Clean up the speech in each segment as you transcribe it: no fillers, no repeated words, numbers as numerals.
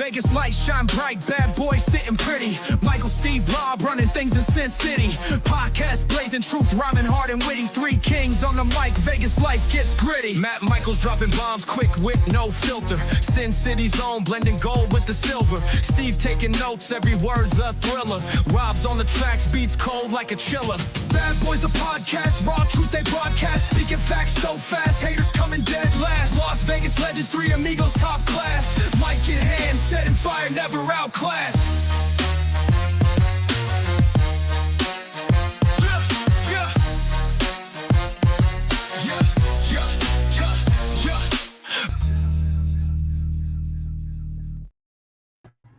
Vegas lights shine bright, bad boys sitting pretty. Michael, Steve, Rob running things in Sin City. Podcast blazing truth, rhyming hard and witty. Three kings on the mic, Vegas life gets gritty. Matt Michaels dropping bombs, quick wit, no filter. Sin City's own, blending gold with the silver. Steve taking notes, every word's a thriller. Rob's on the tracks, beats cold like a chiller. Bad boys a podcast, raw truth they broadcast. Speaking facts so fast, haters coming dead last. Las Vegas legends, three amigos top class. Mic in hand, setting fire, never outclassed.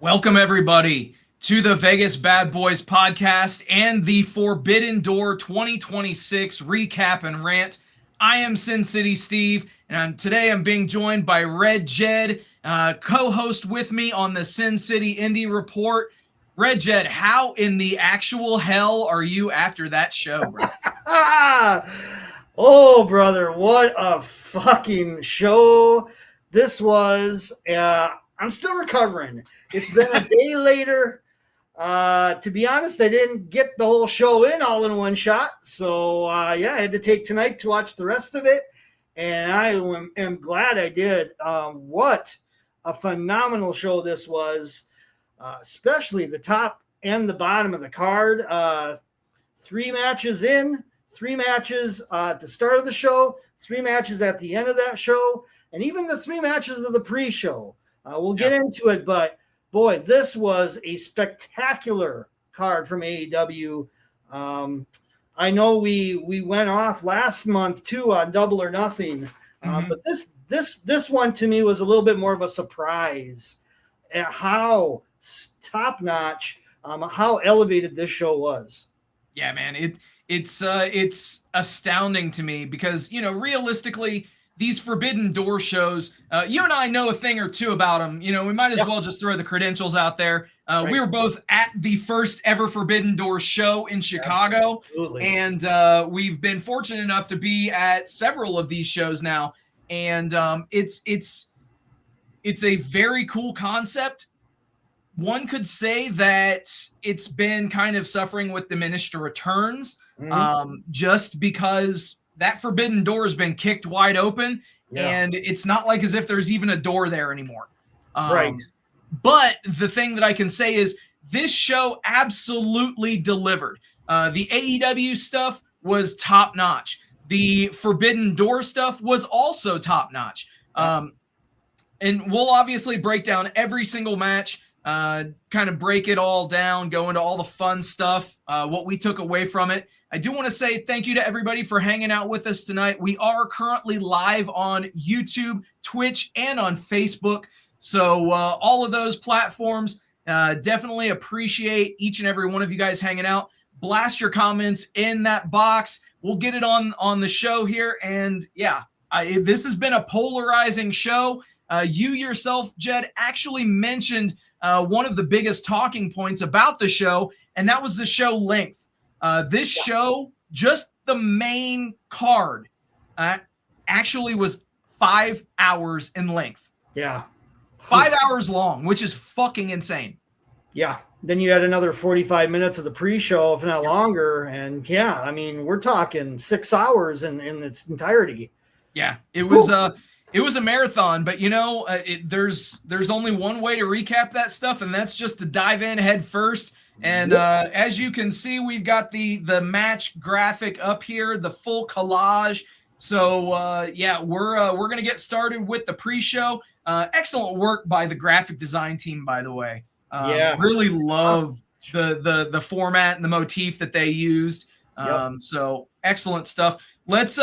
Welcome, everybody, to the Vegas Bad Boys podcast and the Forbidden Door 2026 recap and rant. I am SinCitySteve, and today I'm being joined by RedJed, co-host with me on the Sin City Indie Report. RedJed, how in the actual hell are you after that show, bro? Oh, brother, what a fucking show this was. I'm still recovering. It's been a day later. To be honest, I didn't get the whole show in one shot. So, I had to take tonight to watch the rest of it. And I am glad I did. What a phenomenal show this was, especially the top and the bottom of the card. 3 matches in, 3 matches at the start of the show, 3 matches at the end of that show, and even the 3 matches of the pre-show. We'll get into it, but boy, this was a spectacular card from AEW. I know we went off last month too on Double or Nothing, but this one to me was a little bit more of a surprise at how top notch, how elevated this show was. Yeah, man, it's astounding to me because, you know, realistically, these Forbidden Door shows, you and I know a thing or two about them. You know, we might as well just throw the credentials out there. Right. We were both at the first ever Forbidden Door show in Chicago. Absolutely. And we've been fortunate enough to be at several of these shows now. And it's a very cool concept. One could say that it's been kind of suffering with diminished returns, just because that Forbidden Door has been kicked wide open, and it's not like as if there's even a door there anymore. Right. But the thing that I can say is this show absolutely delivered. The AEW stuff was top notch. The Forbidden Door stuff was also top notch. And we'll obviously break down every single match, kind of break it all down, go into all the fun stuff, what we took away from it. I do want to say thank you to everybody for hanging out with us tonight. We are currently live on YouTube, Twitch, and on Facebook. So all of those platforms, definitely appreciate each and every one of you guys hanging out. Blast your comments in that box. We'll get it on the show here. And yeah, this has been a polarizing show. You yourself, Jed, actually mentioned one of the biggest talking points about the show, and that was the show length. This show, just the main card, actually was 5 hours in length. Yeah. 5 hours long, which is fucking insane. Yeah. Then you had another 45 minutes of the pre-show, if not longer. And yeah, I mean, we're talking 6 hours in its entirety. Yeah, it was a marathon, but you know, there's only one way to recap that stuff, and that's just to dive in head first. And as you can see, we've got the match graphic up here, the full collage. So yeah, we're gonna get started with the pre-show. Excellent work by the graphic design team, by the way. Really love the format and the motif that they used. So excellent stuff. Let's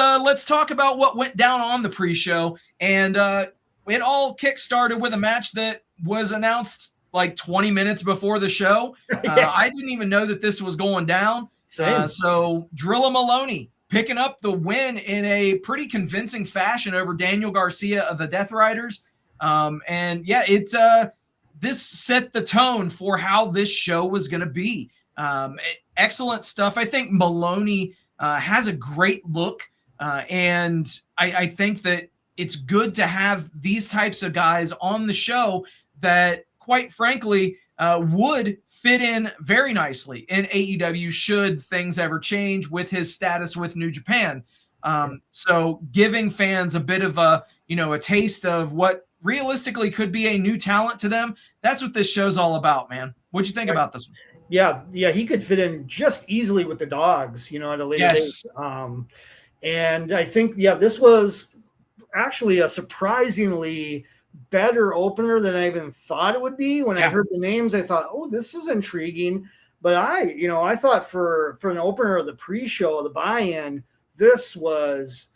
talk about what went down on the pre-show. And it all kick-started with a match that was announced like 20 minutes before the show. I didn't even know that this was going down. So Drilla Maloney picking up the win in a pretty convincing fashion over Daniel Garcia of the Death Riders. And yeah, this set the tone for how this show was going to be. Excellent stuff. I think Maloney has a great look. And I think that it's good to have these types of guys on the show that, quite frankly, would fit in very nicely in AEW should things ever change with his status with New Japan. So giving fans a bit of a taste of what realistically could be a new talent to them. That's what this show's all about, man. What'd you think about this one? Yeah, he could fit in just easily with the dogs, at a later date. And I think, this was actually a surprisingly better opener than I even thought it would be. When I heard the names, I thought, oh, this is intriguing. But I thought for an opener of the pre-show, the buy-in, this was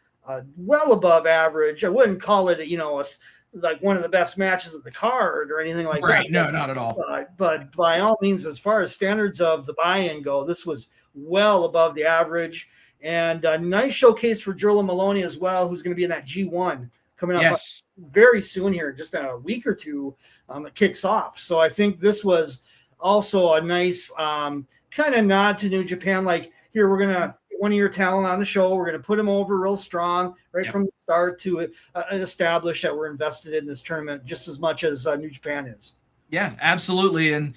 well above average. I wouldn't call it, like one of the best matches of the card or anything like that. Right, no, not at all. But by all means, as far as standards of the buy-in go, this was well above the average. And a nice showcase for Jorla Maloney as well, who's going to be in that G1 coming up very soon here, just in a week or two. It kicks off. So I think this was also a nice kind of nod to New Japan. Like, here, we're going to one of your talent on the show. We're going to put him over real strong from the start to establish that we're invested in this tournament just as much as New Japan is. Yeah, absolutely. And,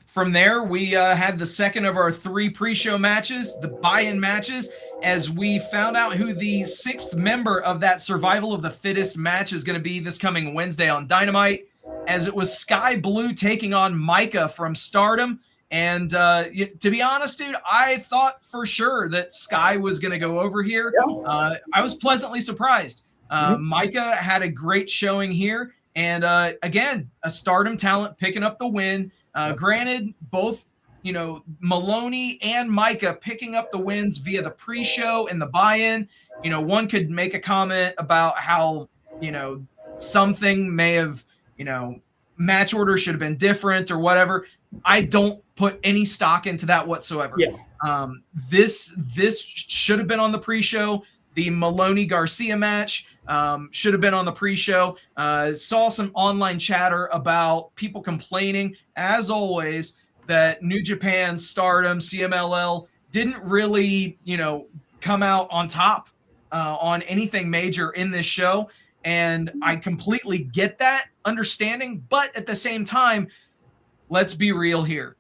from there, we had the second of our 3 pre-show matches, the buy-in matches, as we found out who the 6th member of that Survival of the Fittest match is going to be this coming Wednesday on Dynamite, as it was Sky Blue taking on Micah from Stardom. And to be honest, dude, I thought for sure that Sky was going to go over here. I was pleasantly surprised. Micah had a great showing here. And again, a Stardom talent picking up the win. Granted, both, Maloney and Micah picking up the wins via the pre-show and the buy-in. One could make a comment about how, something may have, match order should have been different or whatever. I don't put any stock into that whatsoever. This should have been on the pre-show. The Maloney Garcia match should have been on the pre-show. Saw some online chatter about people complaining, as always, that New Japan, Stardom, CMLL didn't really, come out on top on anything major in this show. And I completely get that understanding. But at the same time, let's be real here.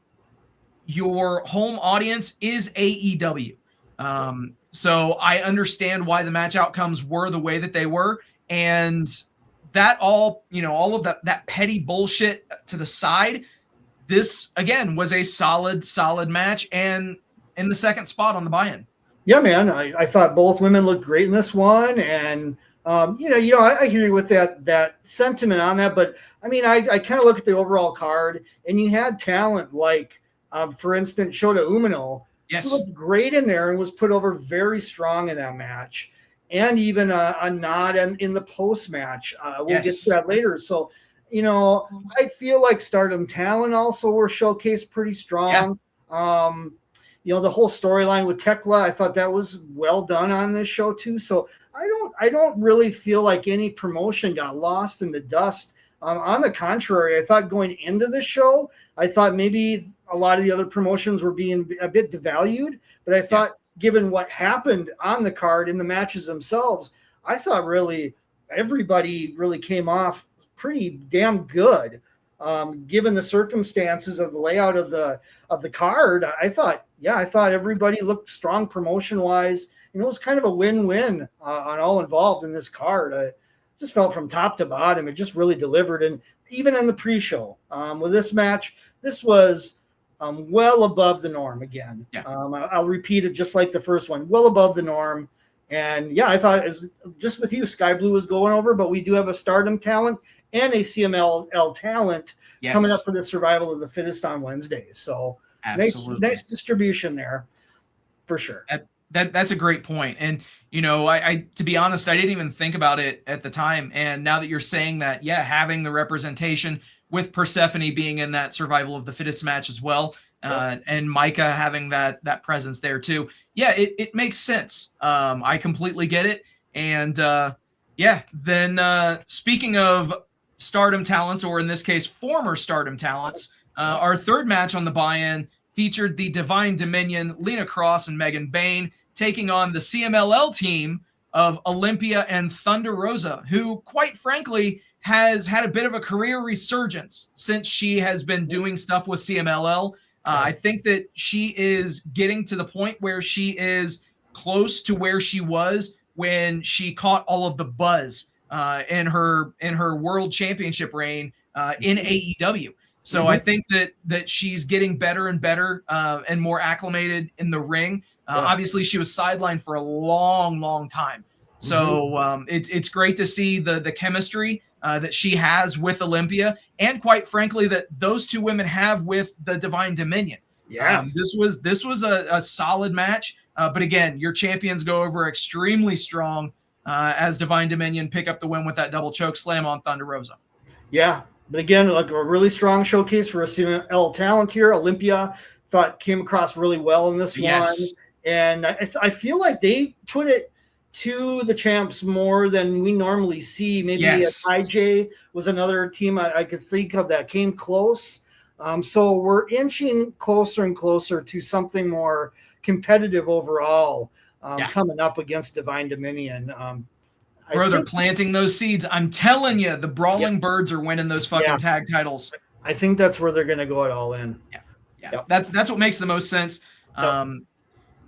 Your home audience is AEW. So I understand why the match outcomes were the way that they were. And that all of that petty bullshit to the side, this, again, was a solid match and in the second spot on the buy-in. Yeah, man. I thought both women looked great in this one. And, I hear you with that sentiment on that. But, I mean, I kind of look at the overall card, and you had talent like, for instance, Shota Umino, who looked great in there and was put over very strong in that match. And even a nod in the post-match. We'll get to that later. So, I feel like Stardom talent also were showcased pretty strong. The whole storyline with Tekla, I thought that was well done on this show too. So I don't really feel like any promotion got lost in the dust. On the contrary, I thought going into the show, I thought maybe a lot of the other promotions were being a bit devalued, but I thought given what happened on the card in the matches themselves, I thought really everybody really came off pretty damn good. Given the circumstances of the layout of the card, I thought everybody looked strong promotion wise. It was kind of a win-win on all involved in this card. I just felt from top to bottom, it just really delivered. And even in the pre-show with this match, this was well above the norm again. I'll repeat it just like the first one, well above the norm. And I thought just with you, Sky Blue was going over, but we do have a Stardom talent and a CMLL talent coming up for the Survival of the Fittest on Wednesday. So nice distribution there for sure. That's a great point. And, I to be honest, I didn't even think about it at the time. And now that you're saying that, having the representation with Persephone being in that Survival of the Fittest match as well, and Micah having that presence there too. It makes sense. I completely get it. And then speaking of Stardom talents, or in this case, former Stardom talents, our third match on the buy-in featured the Divine Dominion, Lena Cross and Megan Bain, taking on the CMLL team of Olympia and Thunder Rosa, who, quite frankly, has had a bit of a career resurgence since she has been doing stuff with CMLL. I think that she is getting to the point where she is close to where she was when she caught all of the buzz in her world championship reign in AEW. So I think that she's getting better and better and more acclimated in the ring. Obviously, she was sidelined for a long time. So it's great to see the chemistry that she has with Olympia, and quite frankly, that those two women have with the Divine Dominion. This was a solid match. But again, your champions go over extremely strong as Divine Dominion pick up the win with that double choke slam on Thunder Rosa. Yeah, but again, like a really strong showcase for a CMLL talent here. Olympia thought came across really well in this one, and I feel like they put it to the champs more than we normally see. Maybe IJ was another team I could think of that came close. So we're inching closer and closer to something more competitive overall coming up against Divine Dominion. They're planting those seeds. I'm telling you, the Brawling Birds are winning those fucking tag titles. I think that's where they're going to go it all in. That's what makes the most sense.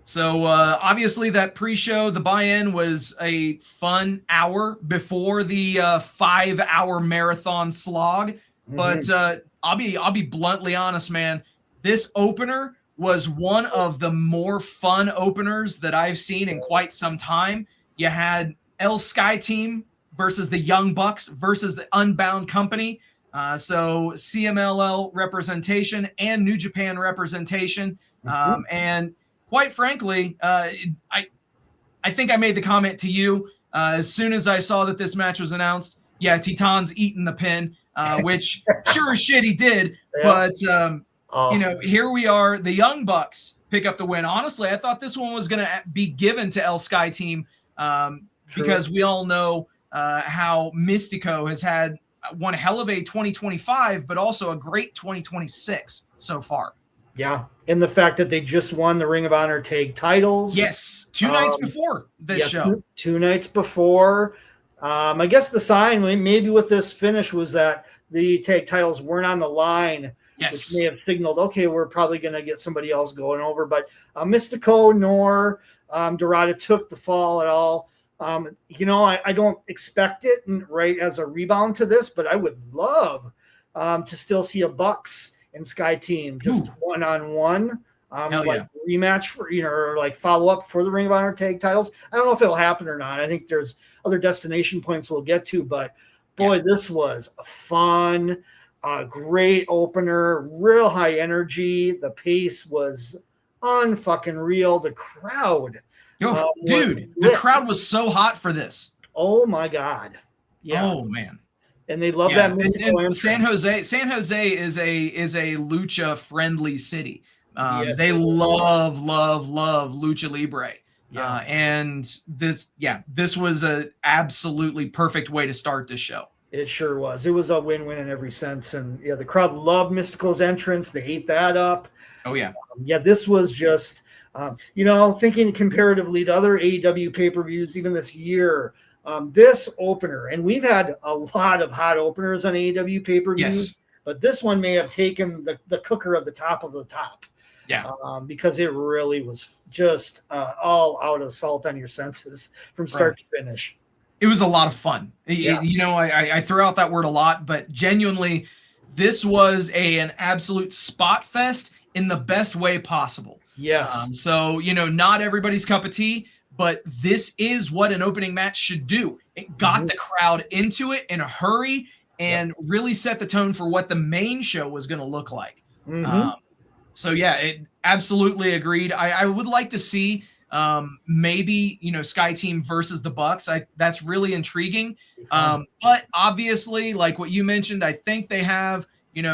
So obviously that pre-show, the buy-in was a fun hour before the 5-hour marathon slog. But I'll be bluntly honest, man. This opener was one of the more fun openers that I've seen in quite some time. You had El Sky Team versus the Young Bucks versus the Unbound Company. So CMLL representation and New Japan representation. And quite frankly, I think I made the comment to you as soon as I saw that this match was announced. Yeah, Titan's eating the pin, which sure as shit he did. But, here we are. The Young Bucks pick up the win. Honestly, I thought this one was going to be given to El Sky Team because we all know how Mystico has had one hell of a 2025, but also a great 2026 so far. Yeah, and the fact that they just won the Ring of Honor tag titles. Yes, two nights before this show. Two nights before. I guess the sign maybe with this finish was that the tag titles weren't on the line, which may have signaled, okay, we're probably going to get somebody else going over. But Mystico nor Dorada took the fall at all. I don't expect it right as a rebound to this, but I would love to still see a Bucks and Sky Team just one-on-one rematch for or like follow up for the Ring of Honor tag titles. I don't know if it'll happen or not. I think there's other destination points we'll get to, but boy, this was a fun, great opener, real high energy. The pace was unfucking real. The crowd, the crowd was so hot for this. Oh my God. Yeah. Oh man. And they love that and San Jose is a lucha friendly city. They love lucha libre. And this was a absolutely perfect way to start this show. It sure was. It was a win-win in every sense. And the crowd loved Mystico's entrance. They ate that up. Oh yeah. This was just thinking comparatively to other AEW pay-per-views even this year. This opener, and we've had a lot of hot openers on AEW pay-per-views, but this one may have taken the cooker of the top of the top. Because it really was just all out of salt on your senses from start to finish. It was a lot of fun. I throw out that word a lot, but genuinely, this was an absolute spot fest in the best way possible. Yes. So, not everybody's cup of tea, but this is what an opening match should do. It got the crowd into it in a hurry and really set the tone for what the main show was going to look like. It absolutely agreed. I would like to see maybe, Sky Team versus the Bucks. That's really intriguing. But obviously, like what you mentioned, I think they have,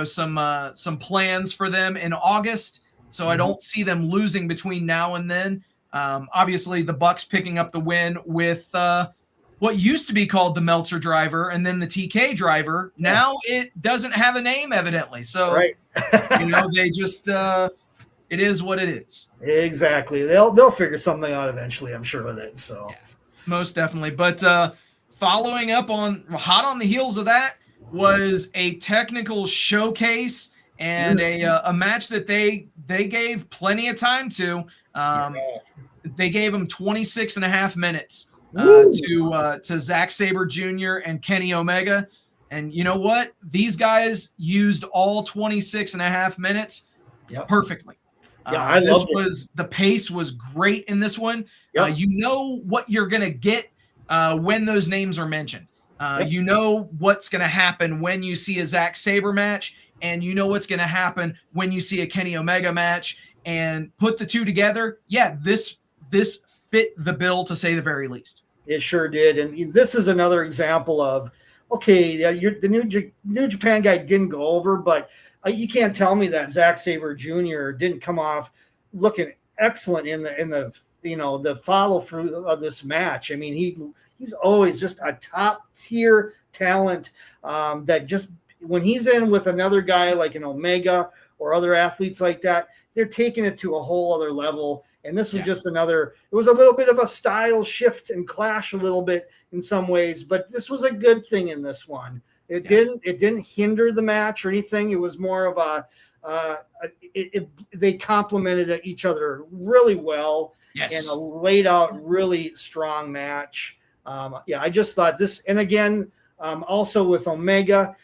some plans for them in August. So I don't see them losing between now and then. Obviously, the Bucks picking up the win with what used to be called the Meltzer driver and then the TK driver. Now it doesn't have a name, evidently. So, they just it is what it is. Exactly. They'll figure something out eventually, I'm sure, with it. So most definitely. But following up on hot on the heels of that was a technical showcase and a match that they gave plenty of time to. They gave him 26 and a half minutes to Zack Sabre Jr. and Kenny Omega. And you know what? These guys used all 26 and a half minutes perfectly. I love it. The pace was great in this one. You know what you're going to get when those names are mentioned. You know what's going to happen when you see a Zack Sabre match, and you know what's going to happen when you see a Kenny Omega match. And put the two together, this fit the bill, to say the very least. It sure did. And this is another example of, the New Japan guy didn't go over, but you can't tell me that Zack Sabre Jr. didn't come off looking excellent in the follow through of this match. I mean, he's always just a top tier talent that just when he's in with another guy like an Omega or other athletes like that, they're taking it to a whole other level. And this was just it was a little bit of a style shift and clash a little bit in some ways, but this was a good thing in this one. It didn't hinder the match or anything. It was more of they complemented each other really well and laid out really strong match. I just thought this, and again, also with Omega,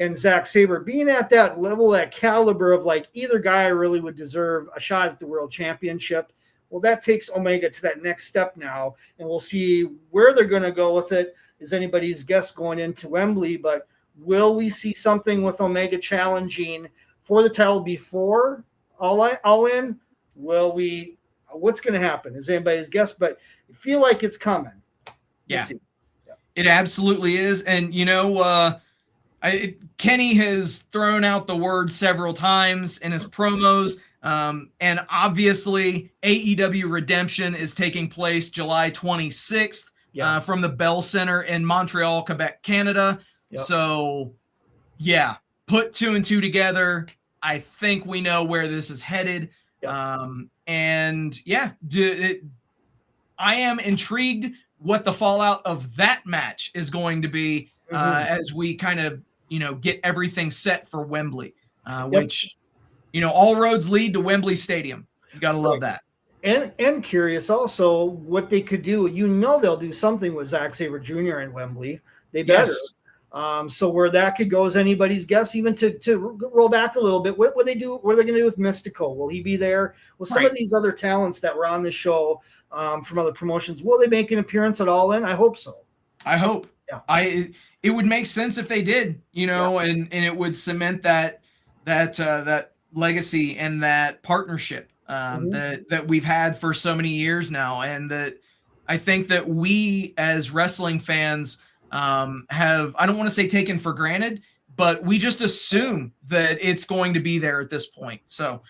and Zack Sabre being at that level, that caliber of like either guy really would deserve a shot at the world championship. Well, that takes Omega to that next step now, and we'll see where they're going to go with it. Is anybody's guess going into Wembley, but will we see something with Omega challenging for the title before All In? Will we? What's going to happen? Is anybody's guess? But I feel like it's coming. It absolutely is, and Kenny has thrown out the word several times in his promos, and obviously AEW Redemption is taking place July 26th from the Bell Center in Montreal, Quebec, Canada. So, put two and two together. I think we know where this is headed. I am intrigued what the fallout of that match is going to be as we kind of get everything set for Wembley, which, all roads lead to Wembley Stadium. You got to love that. And curious also what they could do. They'll do something with Zack Sabre Jr. in Wembley. They better. So where that could go is anybody's guess, even to roll back a little bit. What will they do? What are they going to do with Mystico? Will he be there? Well, some of these other talents that were on the show from other promotions, will they make an appearance at All In? I hope so. I hope. It would make sense if they did, and it would cement that legacy and that partnership that we've had for so many years now, and that I think that we as wrestling fans have, I don't want to say taken for granted, but we just assume that it's going to be there at this point. So,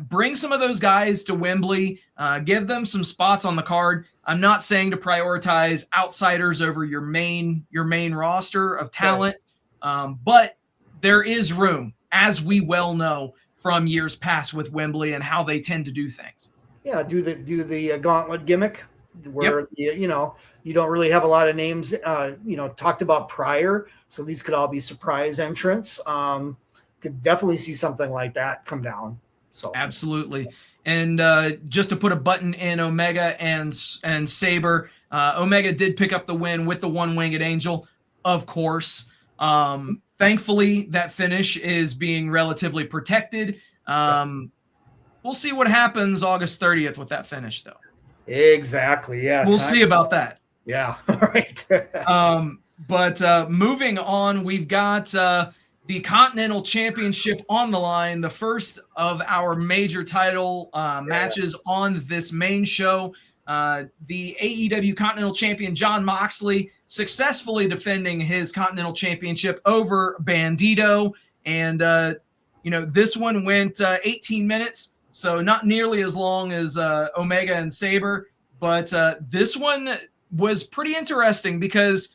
bring some of those guys to Wembley, give them some spots on the card. I'm not saying to prioritize outsiders over your main roster of talent, but there is room, as we well know from years past with Wembley and how they tend to do things. Yeah, do the gauntlet gimmick where you don't really have a lot of names talked about prior, so these could all be surprise entrants. Could definitely see something like that come down. So absolutely. And just to put a button in Omega and Sabre, Omega did pick up the win with the one-winged angel, of course. Thankfully, that finish is being relatively protected. We'll see what happens August 30th with that finish, though. Exactly. Yeah. We'll see about that. Yeah. All right. But moving on, we've got the Continental Championship on the line, the first of our major title matches on this main show. The AEW Continental Champion Jon Moxley successfully defending his Continental Championship over Bandito. And, this one went 18 minutes, so not nearly as long as Omega and Sabre. But this one was pretty interesting because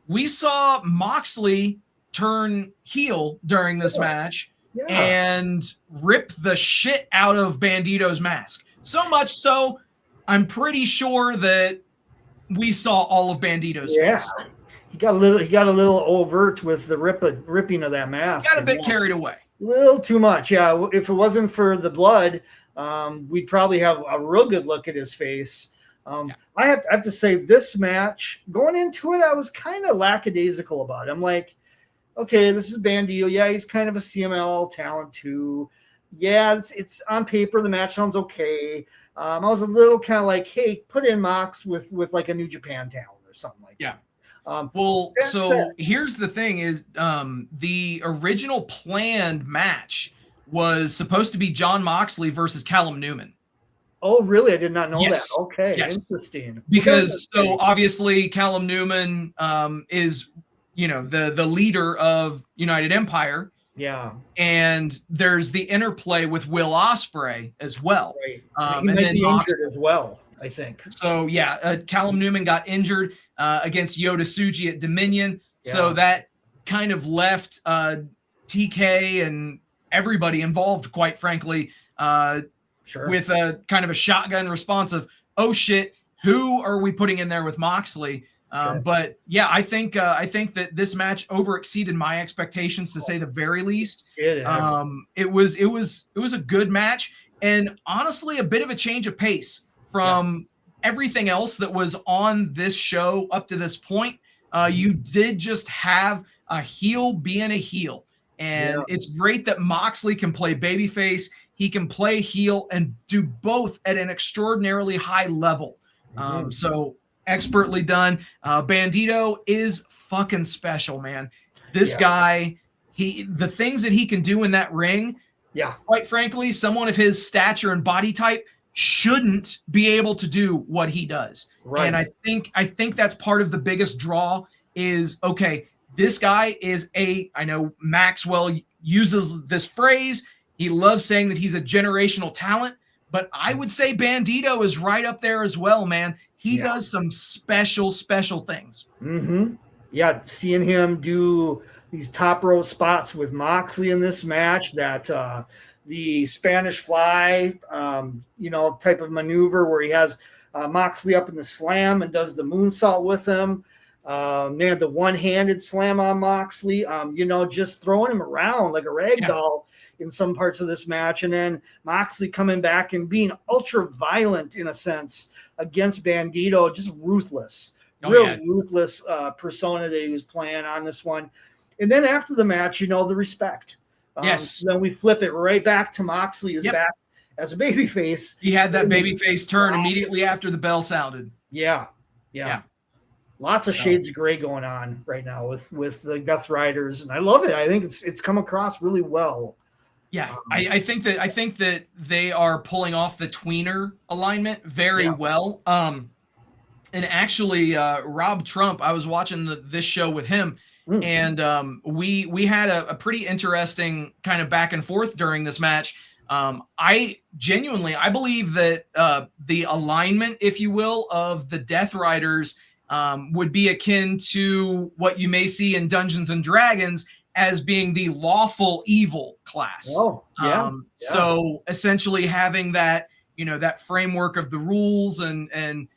we saw Moxley turn heel during this match and rip the shit out of Bandito's mask. So much so, I'm pretty sure that we saw all of Bandito's face. He got a little overt with the ripping of that mask. Got a bit carried away. A little too much. Yeah. If it wasn't for the blood, we'd probably have a real good look at his face. I have to say, this match, going into it, I was kind of lackadaisical about it. I'm like, okay, this is Bandito. Yeah, he's kind of a CMLL talent too. Yeah, it's on paper, the match sounds okay. I was a little kind of like, hey, put in Mox with like a New Japan talent or something like that. Well, so here's the thing is the original planned match was supposed to be Jon Moxley versus Callum Newman. Oh, really? I did not know that. Okay, interesting. Because so obviously Callum Newman is, the leader of United Empire. Yeah. And there's the interplay with Will Ospreay as well. Right. He might be injured as well, I think. So, Callum Newman got injured against Yota Tsuji at Dominion. Yeah. So that kind of left TK and everybody involved, quite frankly, with a kind of a shotgun response of, oh, shit, who are we putting in there with Moxley? But I think that this match over exceeded my expectations, to say the very least. It was a good match, and honestly a bit of a change of pace from everything else that was on this show up to this point. You did just have a heel being a heel, and it's great that Moxley can play babyface, he can play heel, and do both at an extraordinarily high level. So expertly done. Bandito is fucking special, man. This guy, the things that he can do in that ring, quite frankly, someone of his stature and body type shouldn't be able to do what he does. Right. And I think that's part of the biggest draw is, okay, this guy is I know Maxwell uses this phrase. He loves saying that he's a generational talent, but I would say Bandito is right up there as well, man. He does some special things. Mm-hmm. Yeah, seeing him do these top row spots with Moxley in this match, that the Spanish fly, type of maneuver where he has Moxley up in the slam and does the moonsault with him. Man, the one-handed slam on Moxley, just throwing him around like a rag doll in some parts of this match. And then Moxley coming back and being ultra violent in a sense against Bandito, just ruthless, ruthless persona that he was playing on this one. And then after the match, the respect. Then we flip it right back to Moxley is back as a babyface. He had that babyface turn immediately after the bell sounded. Yeah. Lots of shades of gray going on right now with the Death Riders, and I love it. I think it's come across really well. Yeah, I think that they are pulling off the tweener alignment very well. And actually, Rob Trump, I was watching this show with him, and we had a pretty interesting kind of back and forth during this match. I believe that the alignment, if you will, of the Death Riders would be akin to what you may see in Dungeons and Dragons as being the lawful evil class. So essentially having that, that framework of the rules and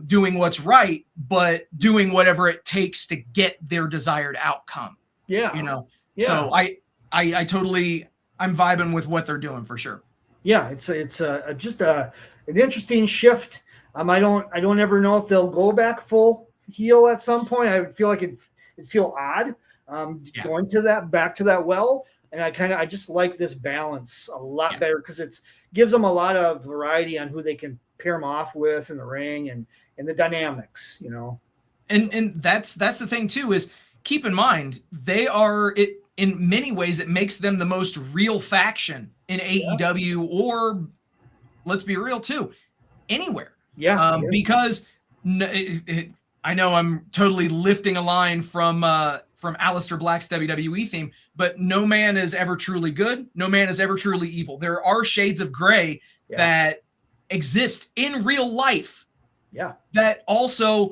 doing what's right, but doing whatever it takes to get their desired outcome. So I totally, I'm vibing with what they're doing for sure. Yeah. It's just an interesting shift. I don't ever know if they'll go back full heel at some point. I would feel like it'd feel odd. Going back to that well, and I just like this balance a lot better because it gives them a lot of variety on who they can pair them off with in the ring and the dynamics, And that's the thing too, is keep in mind they are in many ways it makes them the most real faction in AEW, or let's be real too, anywhere. Because I know I'm totally lifting a line from Aleister Black's WWE theme, but no man is ever truly good. No man is ever truly evil. There are shades of gray that exist in real life that also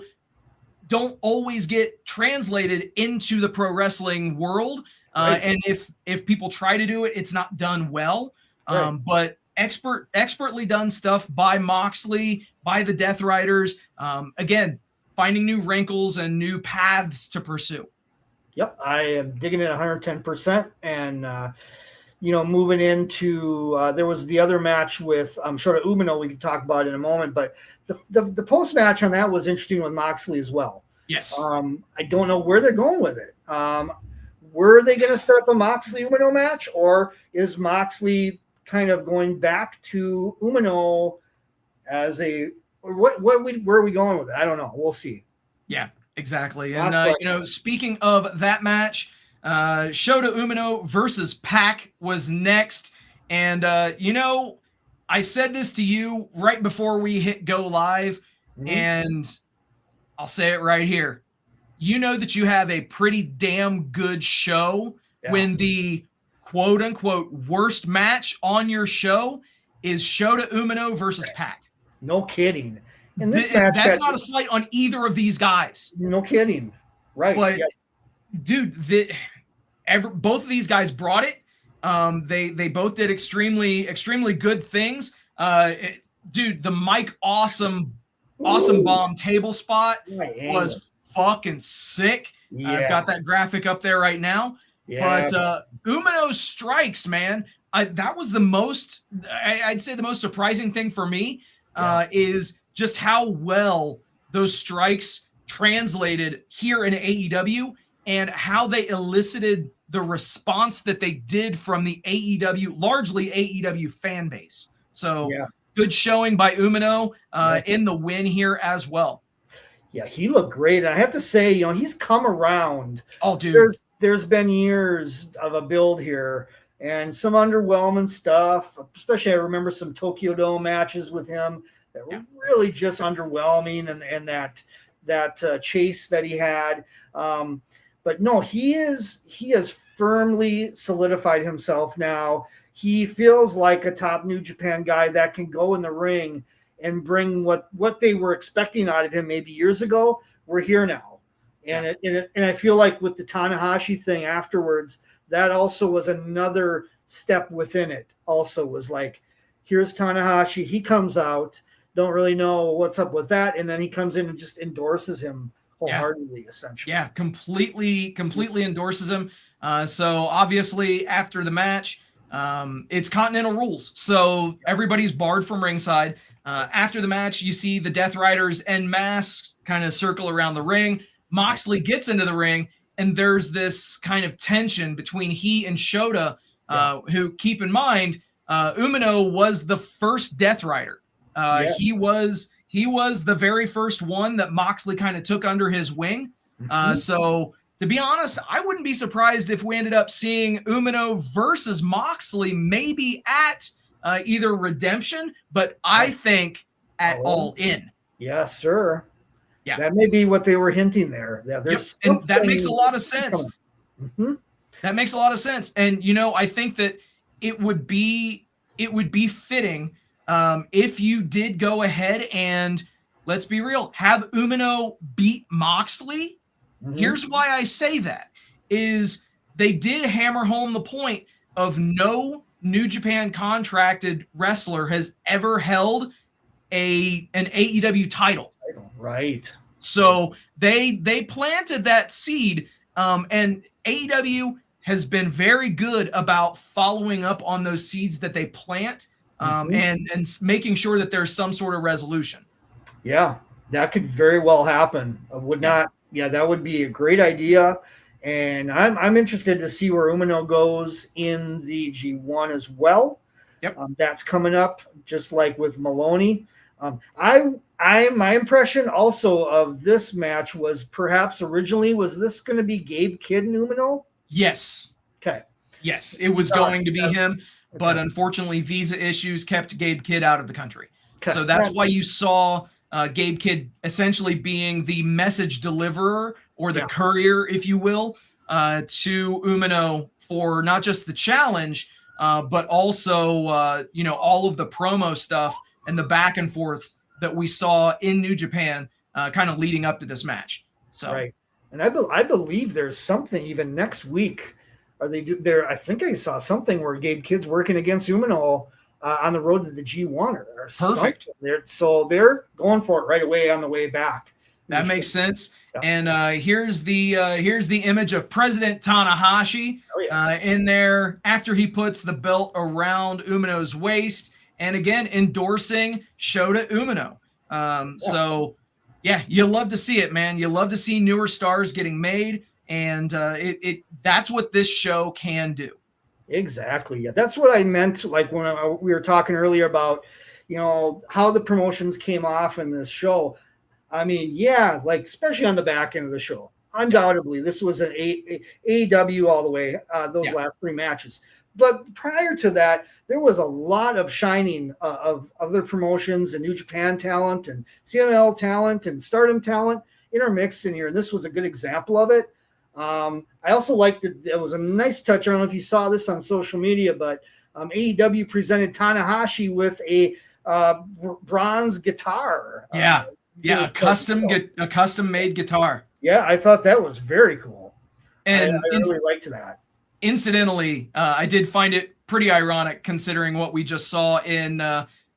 don't always get translated into the pro wrestling world. And if people try to do it, it's not done well. But expertly done stuff by Moxley, by the Death Riders. Again, finding new wrinkles and new paths to pursue. Yep, I am digging it 110%. And, moving into, there was the other match with Shota Umino we can talk about in a moment, but the post-match on that was interesting with Moxley as well. Yes. I don't know where they're going with it. Were they going to set up a Moxley Umino match, or is Moxley kind of going back to Umino as where are we going with it? I don't know. We'll see. Yeah, exactly. And speaking of that match, Shota Umino versus Pac was next. And I said this to you right before we hit go live, and I'll say it right here. You know that you have a pretty damn good show when the quote unquote worst match on your show is Shota Umino versus Pac. No kidding. And this match that's not a slight on either of these guys. No kidding. Right. But dude, both of these guys brought it. They both did extremely good things. Dude, the Mike Awesome Bomb table spot was fucking sick. Yeah. I've got that graphic up there right now. Yeah. But Umino's strikes, man, that was the most, I'd say the most surprising thing for me is just how well those strikes translated here in AEW and how they elicited the response that they did from the largely AEW fan base. So good showing by Umino in the win here as well. Yeah, he looked great. And I have to say, he's come around. Oh, dude. There's been years of a build here and some underwhelming stuff, especially I remember some Tokyo Dome matches with him that were really just underwhelming and that chase that he had. But no, he has firmly solidified himself now. He feels like a top New Japan guy that can go in the ring and bring what they were expecting out of him maybe years ago. We're here now. And I feel like with the Tanahashi thing afterwards, that also was another step within it. Also was like, here's Tanahashi. He comes out, don't really know what's up with that. And then he comes in and just endorses him wholeheartedly, essentially. Yeah, completely endorses him. So obviously after the match, it's Continental rules. So everybody's barred from ringside. After the match, you see the Death Riders en masse kind of circle around the ring. Moxley gets into the ring, and there's this kind of tension between he and Shota, who, keep in mind, Umino was the first Death Rider. He was the very first one that Moxley kind of took under his wing. So to be honest, I wouldn't be surprised if we ended up seeing Umino versus Moxley maybe at either Redemption, but I think at All In. Yes, sir. Yeah, that may be what they were hinting there. Yeah, and that makes a lot of sense. That makes a lot of sense. And I think that it would be fitting if you did go ahead and, let's be real, have Umino beat Moxley. Here's why I say that is they did hammer home the point of no New Japan contracted wrestler has ever held an AEW title. Right. So they planted that seed, and AEW has been very good about following up on those seeds that they plant, and making sure that there's some sort of resolution. Yeah, that could very well happen. That would be a great idea. And I'm interested to see where Umino goes in the G1 as well. Yep. That's coming up, just like with Maloney. My impression also of this match was perhaps originally, was this going to be Gabe Kidd and Umino? Yes. Okay. Yes, it was going to be him, but unfortunately visa issues kept Gabe Kidd out of the country. Okay. So that's why you saw Gabe Kidd essentially being the message deliverer or the courier, if you will, to Umino for not just the challenge, but also, all of the promo stuff and the back and forths that we saw in New Japan kind of leading up to this match. So, right. And I believe there's something even next week. I think I saw something where Gabe Kidd's working against Umino on the road to the G1 or perfect. So they're going for it right away on the way back. That makes sense. Yeah. And here's the image of President Tanahashi in there after he puts the belt around Umino's waist, and again endorsing Shota Umino. So yeah, you love to see it, man. You love to see newer stars getting made, and that's what this show can do. Exactly. Yeah, that's what I meant. Like when we were talking earlier about, how the promotions came off in this show. I mean, yeah, like especially on the back end of the show, undoubtedly this was an AEW all the way. Those last 3 matches, but prior to that, there was a lot of shining of other promotions and New Japan talent and CMLL talent and Stardom talent intermixed in here, and this was a good example of it. I also liked that it was a nice touch. I don't know if you saw this on social media, but AEW presented Tanahashi with a bronze guitar. A custom made guitar. Yeah, I thought that was very cool. And I really liked that. Incidentally, I did find it pretty ironic considering what we just saw in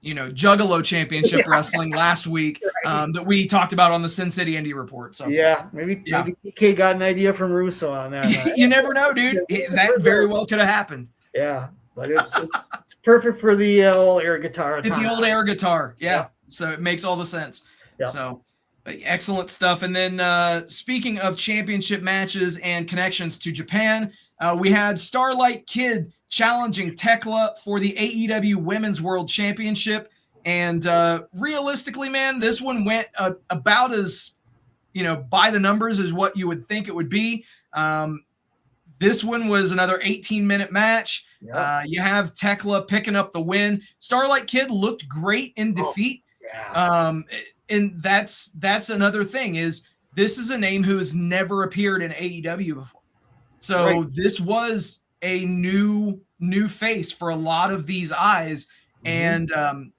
Juggalo Championship Wrestling last week, that we talked about on the Sin City Indie Report. So maybe PK got an idea from Russo on that. You never know, dude. That very well could have happened. Yeah, but it's perfect for the old air guitar. The old air guitar, yeah. So it makes all the sense. Yeah. So excellent stuff. And then speaking of championship matches and connections to Japan, we had Starlight Kid challenging Tekla for the AEW Women's World Championship. And realistically, man, this one went about as, by the numbers as what you would think it would be. This one was another 18-minute match. Yep. You have Tekla picking up the win. Starlight Kid looked great in defeat. And that's another thing is this is a name who has never appeared in AEW before. So this was a new face for a lot of these eyes. And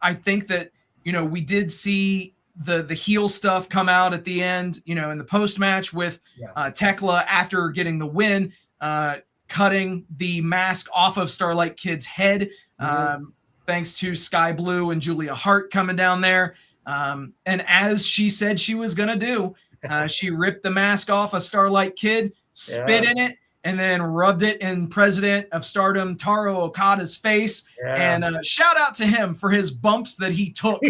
I think that, we did see the heel stuff come out at the end, in the post-match with Tekla after getting the win, cutting the mask off of Starlight Kid's head, thanks to Sky Blue and Julia Hart coming down there. And as she said she was going to do, she ripped the mask off of Starlight Kid, spit in it, and then rubbed it in President of Stardom Taro Okada's face. And shout out to him for his bumps that he took.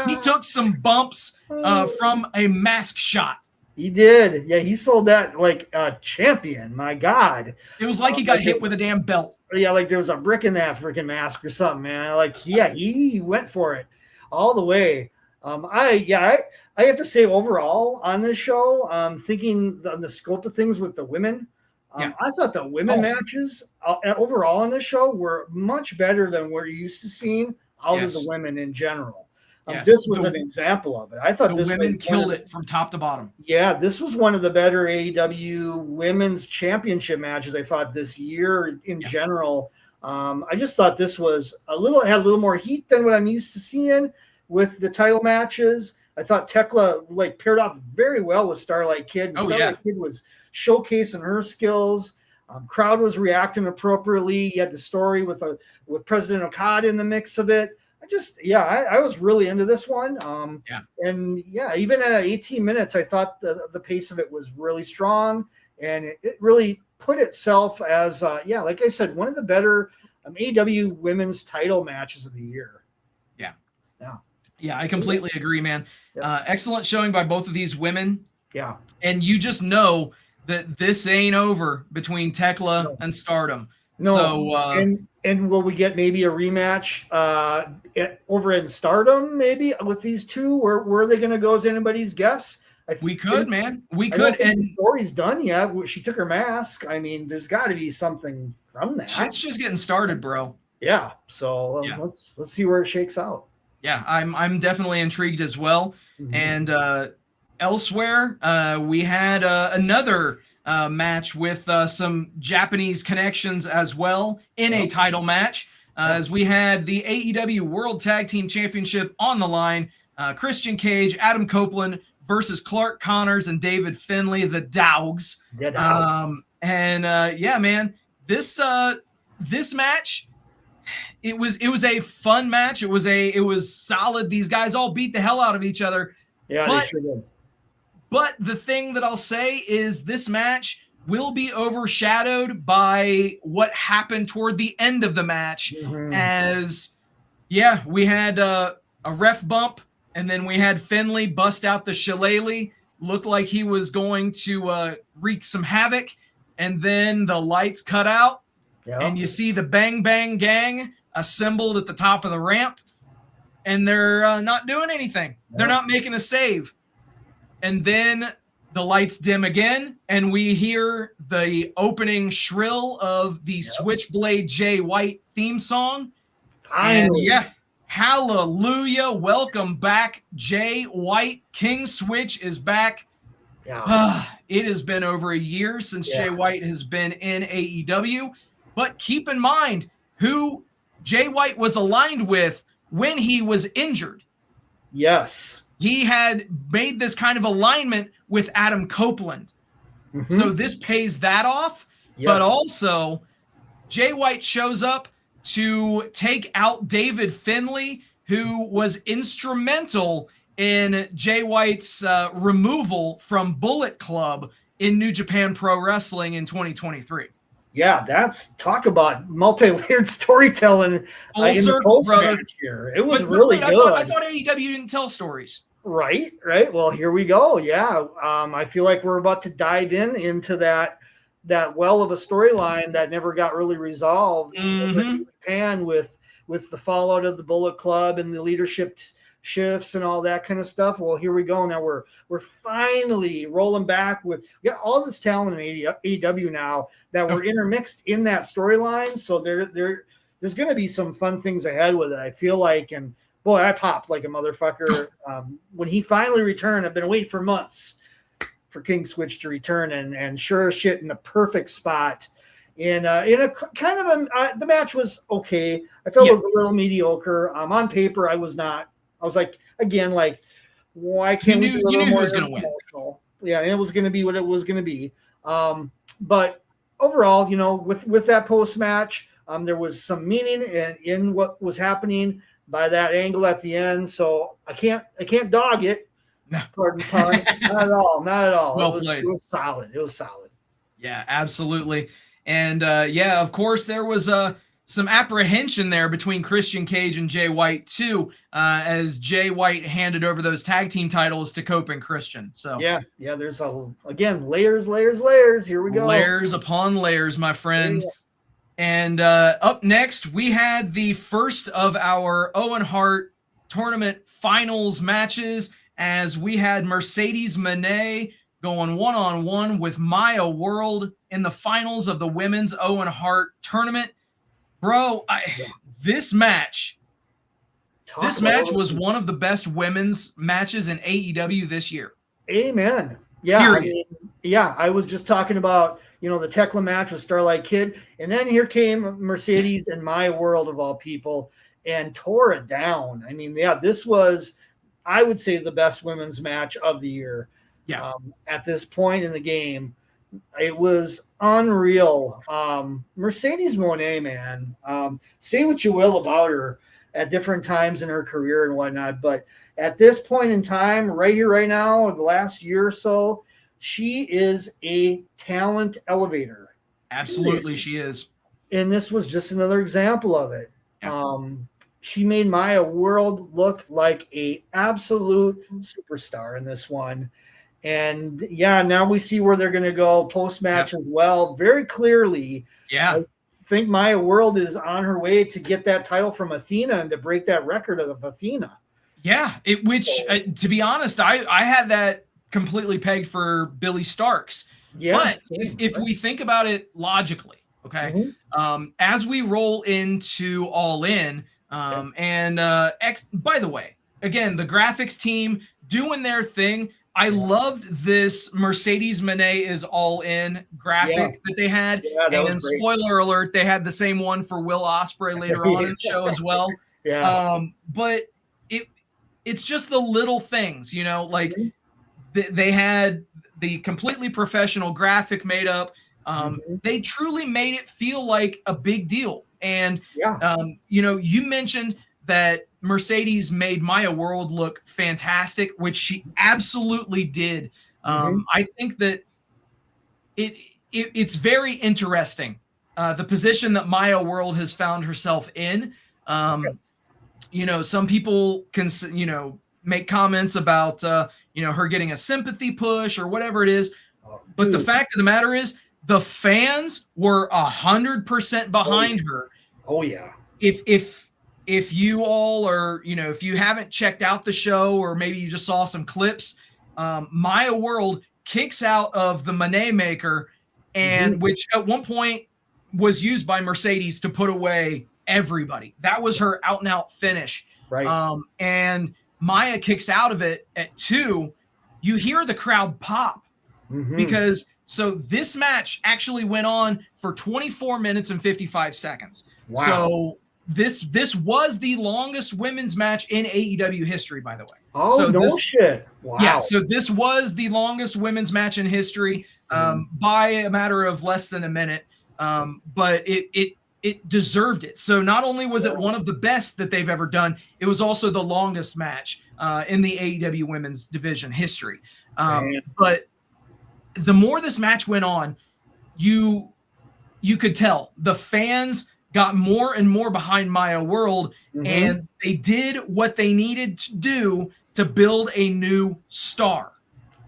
He took some bumps from a mask shot. He did. Yeah, he sold that like a champion. My God. It was like he got hit with a damn belt. Yeah, like there was a brick in that freaking mask or something, man. Like, he went for it all the way. I have to say overall on this show, thinking on the scope of things with the women, I thought the women matches overall on this show were much better than we're used to seeing out of the women in general. This was an example of it. I thought the women killed it from top to bottom. Yeah, this was one of the better AEW Women's Championship matches I thought this year in general. I just thought this was had a little more heat than what I'm used to seeing with the title matches. I thought Tekla paired off very well with Starlight Kid. And Starlight Kid was showcasing her skills. Crowd was reacting appropriately. You had the story with President Okada in the mix of it. I was really into this one. And even at 18 minutes, I thought the pace of it was really strong, and it really put itself as, like I said, one of the better AEW women's title matches of the year. Yeah, I completely agree, man. Excellent showing by both of these women. Yeah. And you just know that this ain't over between Tekla and Stardom. No. So, and will we get maybe a rematch over in Stardom maybe with these two? Where are they going to go is anybody's guess? We could, man. We could. And the story's done yet. She took her mask. I mean, there's got to be something from that. Shit's just getting started, bro. Yeah. So let's see where it shakes out. Yeah, I'm definitely intrigued as well. Mm-hmm. And elsewhere, we had another match with some Japanese connections as well in a title match, as we had the AEW World Tag Team Championship on the line. Christian Cage, Adam Copeland versus Clark Connors and David Finlay, the Dogs. Man, this match. It was a fun match. It was solid. These guys all beat the hell out of each other. Yeah, they sure did. But the thing that I'll say is this match will be overshadowed by what happened toward the end of the match. As, yeah, we had a ref bump, and then we had Finley bust out the shillelagh. Looked like he was going to wreak some havoc. And then the lights cut out, and you see the Bang Bang Gang assembled at the top of the ramp, and they're not doing anything. They're not making a save. And then the lights dim again, and we hear the opening shrill of the Switchblade Jay White theme song. And yeah, hallelujah. Welcome back, Jay White. King Switch is back. It has been over a year since Jay White has been in AEW. But keep in mind who Jay White was aligned with when he was injured. Yes. He had made this kind of alignment with Adam Copeland. So this pays that off. But also, Jay White shows up to take out David Finley, who was instrumental in Jay White's removal from Bullet Club in New Japan Pro Wrestling in 2023. Yeah, that's talk about multi-layered storytelling Full in circle, the brother. here. It was really good. I thought AEW didn't tell stories. Right. Well, here we go. Yeah, I feel like we're about to dive into that well of a storyline that never got really resolved in Japan with the fallout of the Bullet Club and the leadership shifts and all that kind of stuff. Well, here we go. Now we're finally rolling back with all this talent in AEW now that we're intermixed in that storyline. So there's going to be some fun things ahead with it, I feel like. And boy, I popped like a motherfucker when he finally returned. I've been waiting for months for King Switch to return, and sure as shit in the perfect spot. In a kind of the match was okay. I felt it was a little mediocre. On paper, I was not. I was like, again, like, why can't we do a little more emotional? Yeah, and it was going to be what it was going to be. But overall, with that post match, there was some meaning in what was happening by that angle at the end. So I can't dog it. No. Pardon the pun. Not at all. Well played. It was solid. Yeah, absolutely. And of course, there was some apprehension there between Christian Cage and Jay White too, as Jay White handed over those tag team titles to Cope and Christian. So yeah, there's layers. Here we go. Layers upon layers, my friend. Yeah. And up next, we had the first of our Owen Hart tournament finals matches, as we had Mercedes Moné going one-on-one with Maya World in the finals of the women's Owen Hart tournament. Bro, this match was one of the best women's matches in AEW this year. Amen. Yeah, I was just talking about, the Tekla match with Starlight Kid, and then here came Mercedes and Maya World of all people and tore it down. I mean, this was, I would say, the best women's match of the year. Yeah. At this point in the game. It was unreal. Mercedes Moné, man, say what you will about her at different times in her career and whatnot, but at this point in time, right here, right now, the last year or so, she is a talent elevator. Absolutely, she is. And this was just another example of it. Yeah. She made Maya World look like a absolute superstar in this one. And now we see where they're going to go post-match as well, very clearly. Yeah. I think Maya World is on her way to get that title from Athena and to break that record of Athena. Yeah, to be honest, I had that completely pegged for Billy Starks. Yeah. But if we think about it logically, okay, as we roll into All In, and by the way, again, the graphics team doing their thing. I loved this Mercedes Moné is All In graphic that they had. Yeah, and then spoiler alert, they had the same one for Will Ospreay later on in the show as well. Yeah. But it's just the little things, like they had the completely professional graphic made up. They truly made it feel like a big deal. And, you mentioned that Mercedes made Maya World look fantastic, which she absolutely did. I think that it's very interesting, the position that Maya World has found herself in. Some people can, make comments about, her getting a sympathy push or whatever it is. But the fact of the matter is, the fans were 100% behind her. Oh yeah. If you all are, if you haven't checked out the show, or maybe you just saw some clips, Maya World kicks out of the Monet Maker, and which at one point was used by Mercedes to put away everybody. That was her out and out finish. Right. And Maya kicks out of it at 2. You hear the crowd pop because this match actually went on for 24 minutes and 55 seconds. Wow. So this was the longest women's match in AEW history, by the way. Oh, so shit. Wow. Yeah, so this was the longest women's match in history by a matter of less than a minute. But it deserved it. So not only was it one of the best that they've ever done, it was also the longest match in the AEW women's division history. But the more this match went on, you could tell the fans got more and more behind Maya World, and they did what they needed to do to build a new star.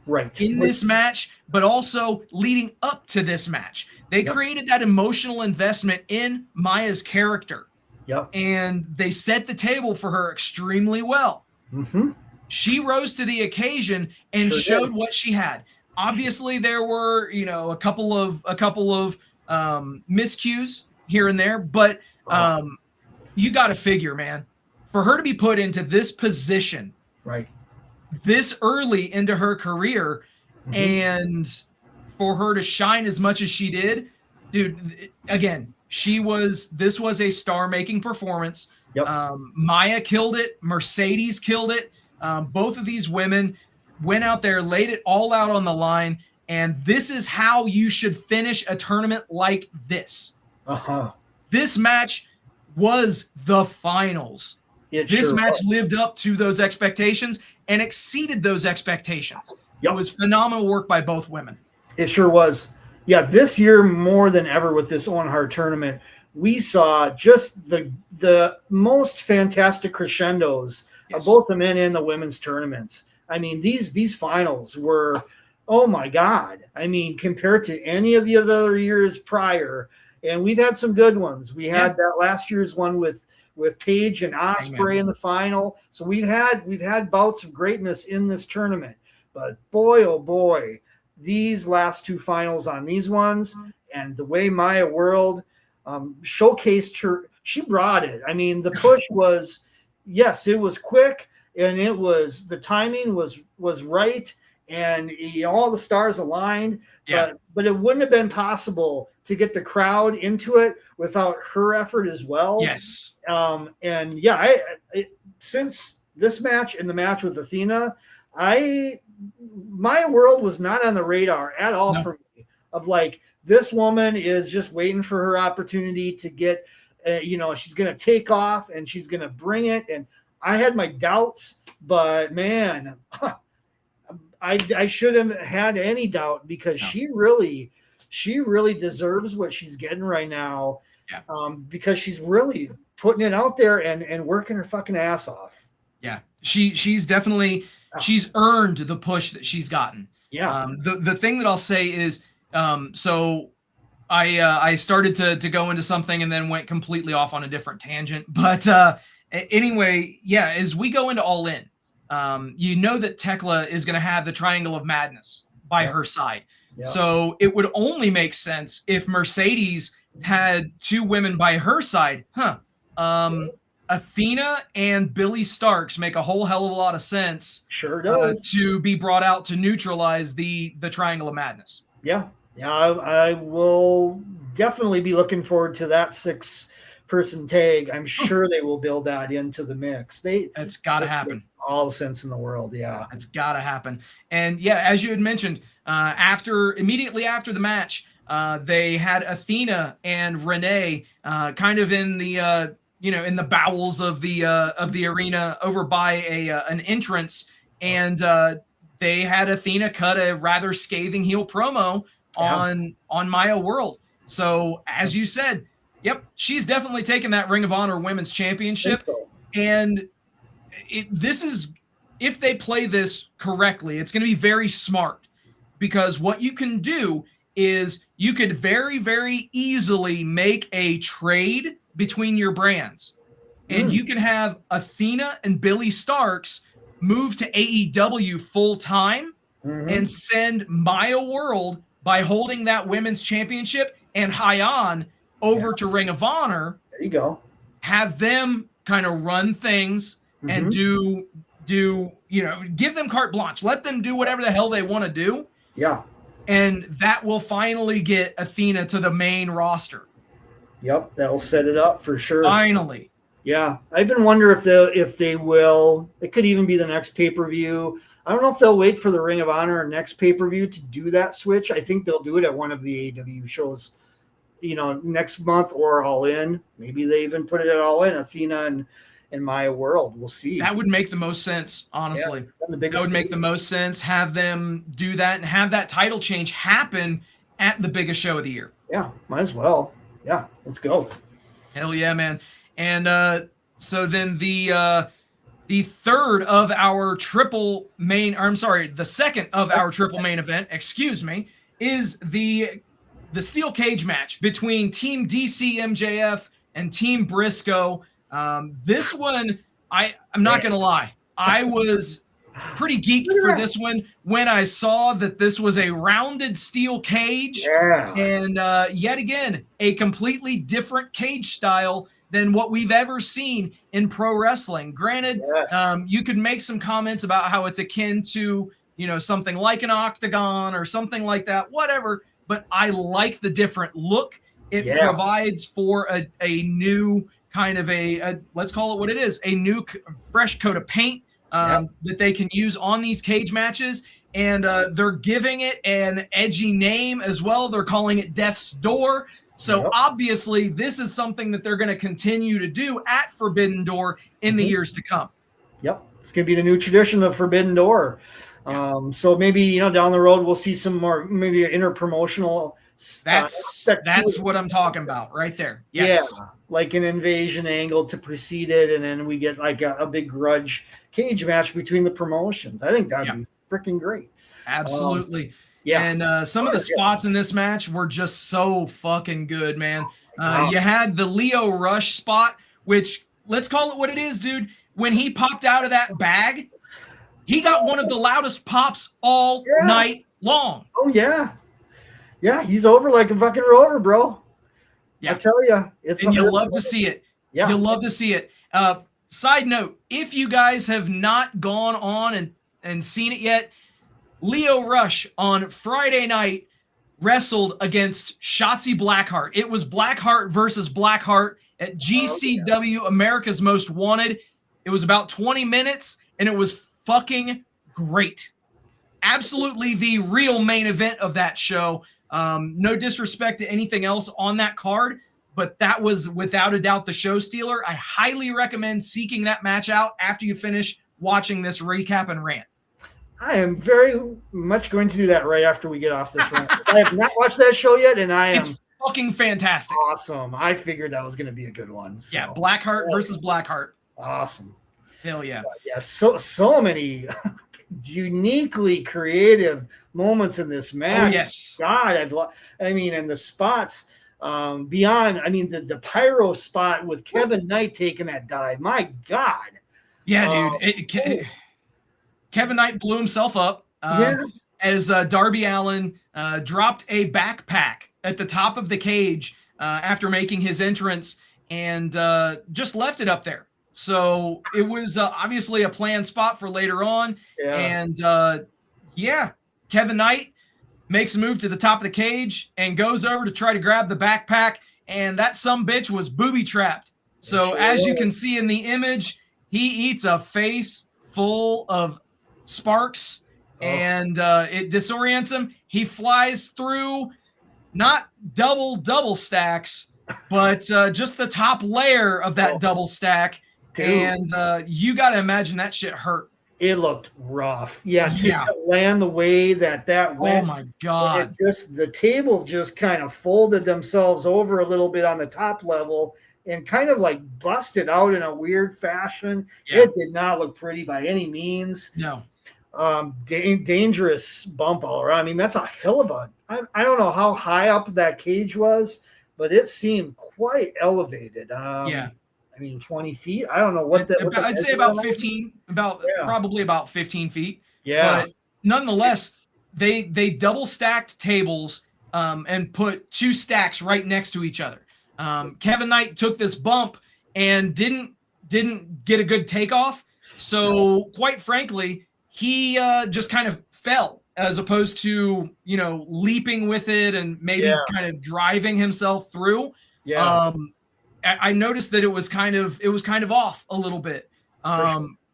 Right. In this match, but also leading up to this match. They created that emotional investment in Maya's character. Yep. And they set the table for her extremely well. She rose to the occasion and showed what she had. Obviously, there were, a couple of miscues here and there, but you got to figure, man, for her to be put into this position, right, this early into her career, and for her to shine as much as she did, dude, again, this was a star-making performance. Yep. Maya killed it. Mercedes killed it. Both of these women went out there, laid it all out on the line, and this is how you should finish a tournament like this. This match was the finals. This match lived up to those expectations and exceeded those expectations. It was phenomenal work by both women. It sure was. Yeah, this year more than ever with this Owen Hart tournament, we saw just the most fantastic crescendos of both the men and the women's tournaments. I mean, these finals were, oh my God. I mean, compared to any of the other years prior, and we've had some good ones. We had that last year's one with Paige and Ospreay in the final. So we've had bouts of greatness in this tournament. But boy, oh boy, these last 2 finals on these ones, and the way Maya World showcased her, she brought it. I mean, the push was, yes, it was quick, and it was, the timing was right, and all the stars aligned. But it wouldn't have been possible to get the crowd into it without her effort as well. Yes. Since this match and the match with Athena, Maya World was not on the radar at all for me. Of like, this woman is just waiting for her opportunity to get, she's going to take off and she's going to bring it. And I had my doubts, but man, I shouldn't have had any doubt, because she really deserves what she's getting right now. Because she's really putting it out there and working her fucking ass off. Yeah, she's definitely she's earned the push that she's gotten. The thing that I'll say is, so I started to go into something and then went completely off on a different tangent. But anyway, as we go into All In, that Tekla is going to have the Triangle of Madness by her side. So it would only make sense if Mercedes had 2 women by her side. Athena and Billy Starks make a whole hell of a lot of sense. Sure does. To be brought out to neutralize the Triangle of Madness. I will definitely be looking forward to that 6-person tag. I'm sure they will build that into the mix. It's got to happen. All the sense in the world. It's got to happen. And as you had mentioned, immediately after the match, they had Athena and Renee kind of in the in the bowels of the arena over by an entrance, and they had Athena cut a rather scathing heel promo on Maya World. So as you said, yep, she's definitely taken that Ring of Honor Women's Championship. And this is, if they play this correctly, it's going to be very smart, because what you can do is you could very, very easily make a trade between your brands. And you can have Athena and Billy Starks move to AEW full time and send Maya World, by holding that women's championship, and Hyan over to Ring of Honor. There you go. Have them kind of run things and do give them carte blanche. Let them do whatever the hell they want to do. Yeah. And that will finally get Athena to the main roster. Yep, that'll set it up for sure. Finally. Yeah, I even wonder if they will. It could even be the next pay-per-view. I don't know if they'll wait for the Ring of Honor next pay-per-view to do that switch. I think they'll do it at one of the AEW shows, next month, or All In. Maybe they even put it at All In, Athena and Maya World. We'll see. That would make the most sense, honestly. Yeah, that would make the most sense. Have them do that and have that title change happen at the biggest show of the year. Yeah, might as well. Yeah, let's go. Hell yeah, man. And so then the third of our triple main, or I'm sorry, the second of our triple main event, is the steel cage match between Team DC MJF and Team Briscoe. This one, I'm not going to lie, I was pretty geeked for this one when I saw that this was a rounded steel cage, and yet again, a completely different cage style than what we've ever seen in pro wrestling. Granted, you could make some comments about how it's akin to, something like an octagon or something like that, whatever, but I like the different look. It provides for a new kind of let's call it what it is, a new fresh coat of paint that they can use on these cage matches. And they're giving it an edgy name as well. They're calling it Death's Door. So obviously this is something that they're going to continue to do at Forbidden Door in the years to come. Yep. It's going to be the new tradition of Forbidden Door. So maybe, down the road, we'll see some more, maybe interpromotional. That's what I'm talking about right there. Yes. Yeah. Like an invasion angle to precede it. And then we get like a big grudge cage match between the promotions. I think that'd be freaking great. Absolutely. And some of the spots in this match were just so fucking good, man. You had the Leo Rush spot, which, let's call it what it is, dude. When he popped out of that bag, he got one of the loudest pops all night long. Oh, yeah. Yeah, he's over like a fucking rover, bro. Yeah. I tell you. And you'll love to see it. Yeah. You'll love to see it. Side note, if you guys have not gone on and seen it yet, Leo Rush on Friday night wrestled against Shotzi Blackheart. It was Blackheart versus Blackheart at GCW, America's Most Wanted. It was about 20 minutes, and it was fucking great. Absolutely the real main event of that show. No disrespect to anything else on that card, but that was without a doubt the show stealer. I highly recommend seeking that match out after you finish watching this recap and rant. I am very much going to do that right after we get off this rant. I have not watched that show yet, and it's fucking fantastic. Awesome. I figured that was going to be a good one. So. Yeah, Blackheart versus Blackheart. Awesome. Hell yeah. Yeah, so many uniquely creative moments in this match. Oh, yes. God, and the spots beyond, the pyro spot with Kevin Knight taking that dive. My God. Yeah, dude. Kevin Knight blew himself up as Darby Allin dropped a backpack at the top of the cage after making his entrance and just left it up there. So it was obviously a planned spot for later on. Yeah. And Kevin Knight makes a move to the top of the cage and goes over to try to grab the backpack. And that sumbitch was booby trapped. So as you can see in the image, he eats a face full of sparks and it disorients him. He flies through not double stacks, but just the top layer of that double stack. Dude. And you got to imagine that shit hurt. It looked rough. Yeah, Yeah. to land the way that Oh went. my God. It just the tables just kind of folded themselves over a little bit on the top level and kind of like busted out in a weird fashion. Yeah. It did not look pretty by any means. No. Dangerous bump all around. I mean, that's a hell of a. I don't know how high up that cage was, but it seemed quite elevated. Yeah. I mean, 20 feet. I don't know what that. I'd say about 15, probably about 15 feet. Yeah. But nonetheless, they double stacked tables and put 2 stacks right next to each other. Kevin Knight took this bump and didn't get a good takeoff. So quite frankly, he just kind of fell as opposed to, leaping with it and maybe kind of driving himself through. Yeah. I noticed that it was kind of off a little bit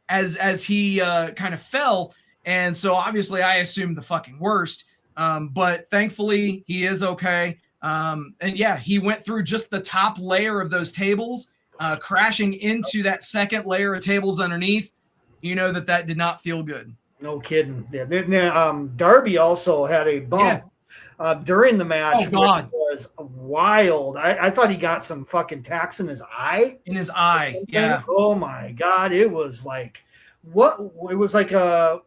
as he kind of fell. And so obviously I assumed the fucking worst. But thankfully he is okay. And yeah, he went through just the top layer of those tables, crashing into that second layer of tables underneath. That did not feel good. No kidding. Yeah. Darby also had a bump during the match. Oh God, was wild. I thought he got some fucking tacks in his eye. In his eye, yeah. Oh my God, it was like what? It was like a.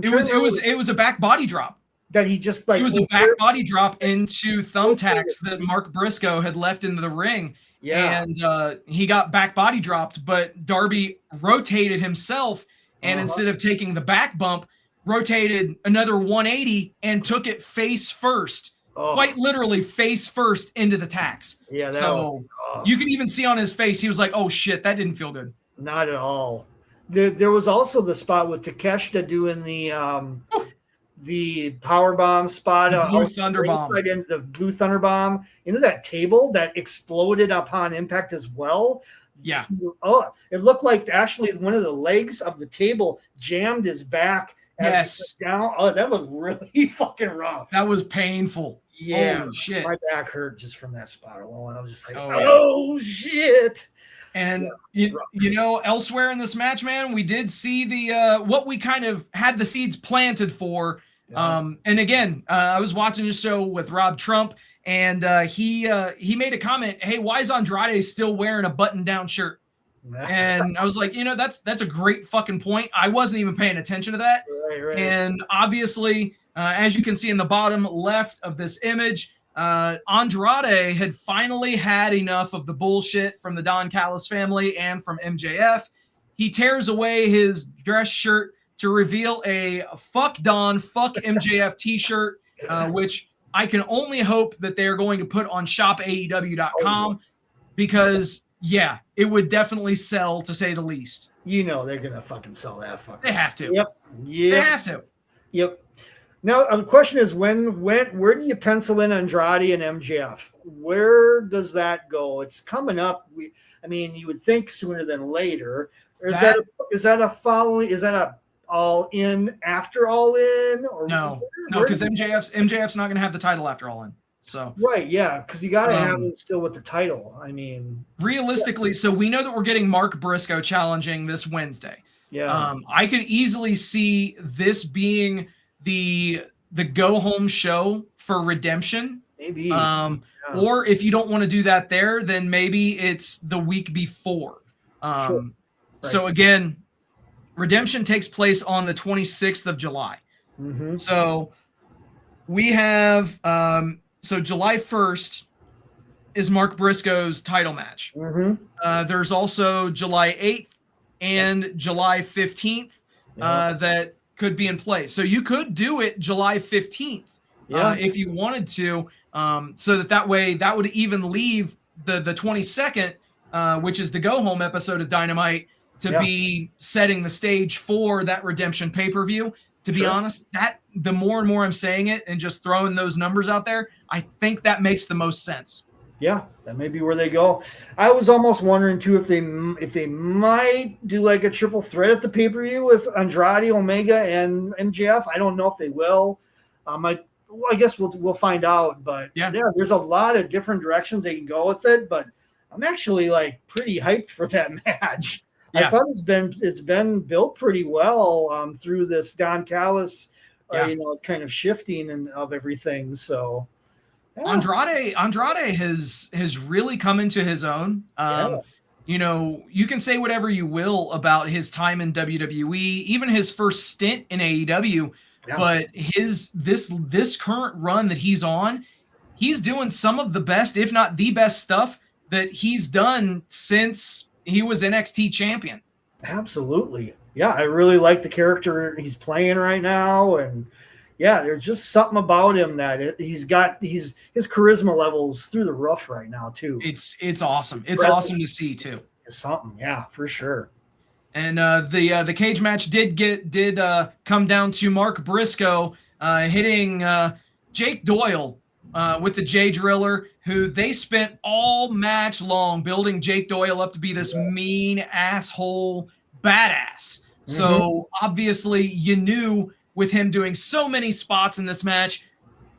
It was a back body drop. That he just like. It was a back body drop into thumbtacks that Mark Briscoe had left into the ring. Yeah. And he got back body dropped, but Darby rotated himself, and instead of taking the back bump, rotated another 180 and took it face first, quite literally face first into the tacks. Yeah. So you can even see on his face, he was like, "Oh shit, that didn't feel good." Not at all. There was also the spot with Takeshita doing the power bomb spot, the blue thunder bomb, into the blue thunder bomb into that table that exploded upon impact as well. Yeah. Oh, it looked like actually one of the legs of the table jammed his back. Yes. Down. Oh, that looked really fucking rough. That was painful. Yeah. Holy shit. My back hurt just from that spot alone. I was just like, oh shit. And elsewhere in this match, man, we did see the what we kind of had the seeds planted for. Yeah. And again, I was watching a show with Rob Trump, and he made a comment, "Hey, why is Andrade still wearing a button-down shirt?" And I was like, that's a great fucking point. I wasn't even paying attention to that. Right. And obviously, as you can see in the bottom left of this image, Andrade had finally had enough of the bullshit from the Don Callis family and from MJF. He tears away his dress shirt to reveal a fuck Don, fuck MJF t-shirt, which I can only hope that they're going to put on shopaew.com because, yeah, it would definitely sell, to say the least. They're going to fucking sell that fucker. They have to. Yep. They have to. Yep. Now, the question is, where do you pencil in Andrade and MJF? Where does that go? It's coming up. You would think sooner than later. Or is that a all in after all in? Or no, because MJF's not going to have the title after all in. So right, yeah, because you got to have him still with the title. I mean, realistically, so we know that we're getting Mark Briscoe challenging this Wednesday. Yeah, I could easily see this being the go home show for Redemption. Maybe. Or if you don't want to do that there, then maybe it's the week before. Sure. Right. So again, Redemption takes place on the 26th of July. Mm-hmm. So we have so July 1st is Mark Briscoe's title match. Mm-hmm. There's also July 8th and July 15th that could be in play. So you could do it July 15th if you wanted to, so that way that would even leave the 22nd, which is the go-home episode of Dynamite, to be setting the stage for that Redemption pay-per-view. To be honest, that the more and more I'm saying it and just throwing those numbers out there, I think that makes the most sense. Yeah, that may be where they go. I was almost wondering too if they might do like a triple threat at the pay-per-view with Andrade, Omega, and MJF. I don't know if they will. I guess we'll find out. But yeah, there's a lot of different directions they can go with it. But I'm actually like pretty hyped for that match. I thought it's been built pretty well through this Don Callis, kind of shifting and of everything. So yeah. Andrade has really come into his own. You can say whatever you will about his time in WWE, even his first stint in AEW, but this current run that he's on, he's doing some of the best, if not the best stuff that he's done since he was NXT champion. Absolutely. Yeah, I really like the character he's playing right now, and there's just something about him that his charisma levels through the roof right now too. It's awesome. It's awesome to see too. It's something, for sure. And the cage match did come down to Mark Briscoe hitting Jake Doyle with the J Driller, who they spent all match long building Jake Doyle up to be this mean asshole badass. So obviously you knew with him doing so many spots in this match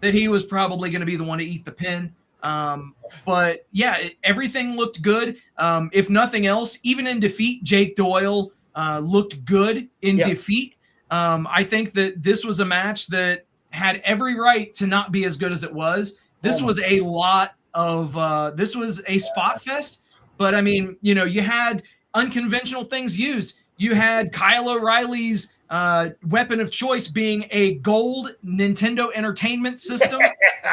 that he was probably going to be the one to eat the pin. But everything looked good. If nothing else, even in defeat, Jake Doyle looked good in defeat. I think that this was a match that had every right to not be as good as it was. This was a lot of this was a spot fest, but I mean, you had unconventional things used. You had Kyle O'Reilly's weapon of choice being a gold Nintendo Entertainment System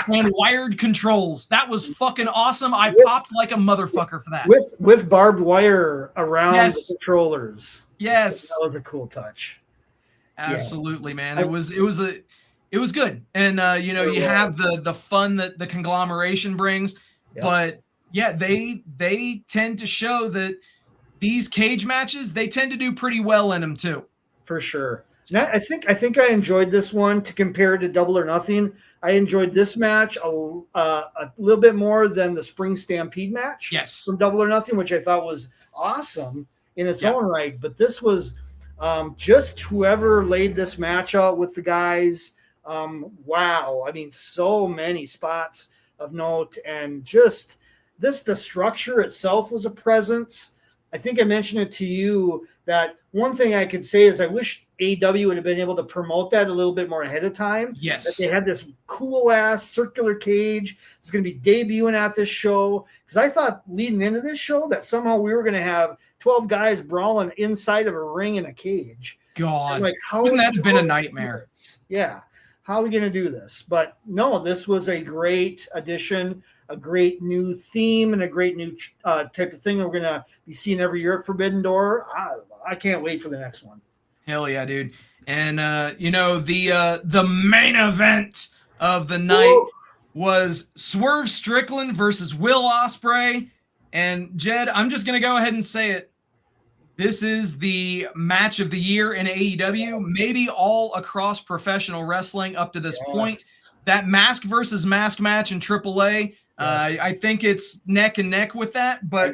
and wired controls. That was fucking awesome. I popped like a motherfucker for that. With barbed wire around the controllers. Yes. That was a cool touch. Absolutely, man. It was good. And you have the fun that the conglomeration brings. But they tend to show that these cage matches, they tend to do pretty well in them too. For sure. Now, I think I enjoyed this one to compare to Double or Nothing. I enjoyed this match a little bit more than the Spring Stampede match from Double or Nothing, which I thought was awesome in its own right. But this was just whoever laid this match out with the guys. Wow. I mean, so many spots of note, and just the structure itself was a presence. I think I mentioned it to you that one thing I could say is I wish AEW would have been able to promote that a little bit more ahead of time. Yes. That they had this cool ass circular cage. It's going to be debuting at this show. Because I thought leading into this show that somehow we were going to have 12 guys brawling inside of a ring in a cage. God. Wouldn't that have been a nightmare? Yeah. How are we going to do this? But no, this was a great addition, a great new theme, and a great new type of thing that we're going to be seeing every year at Forbidden Door. I can't wait for the next one. Hell yeah, dude. And, the main event of the night was Swerve Strickland versus Will Ospreay. And, Jed, I'm just going to go ahead and say it. This is the match of the year in AEW, maybe all across professional wrestling up to this point. That mask versus mask match in AAA, I think it's neck and neck with that, but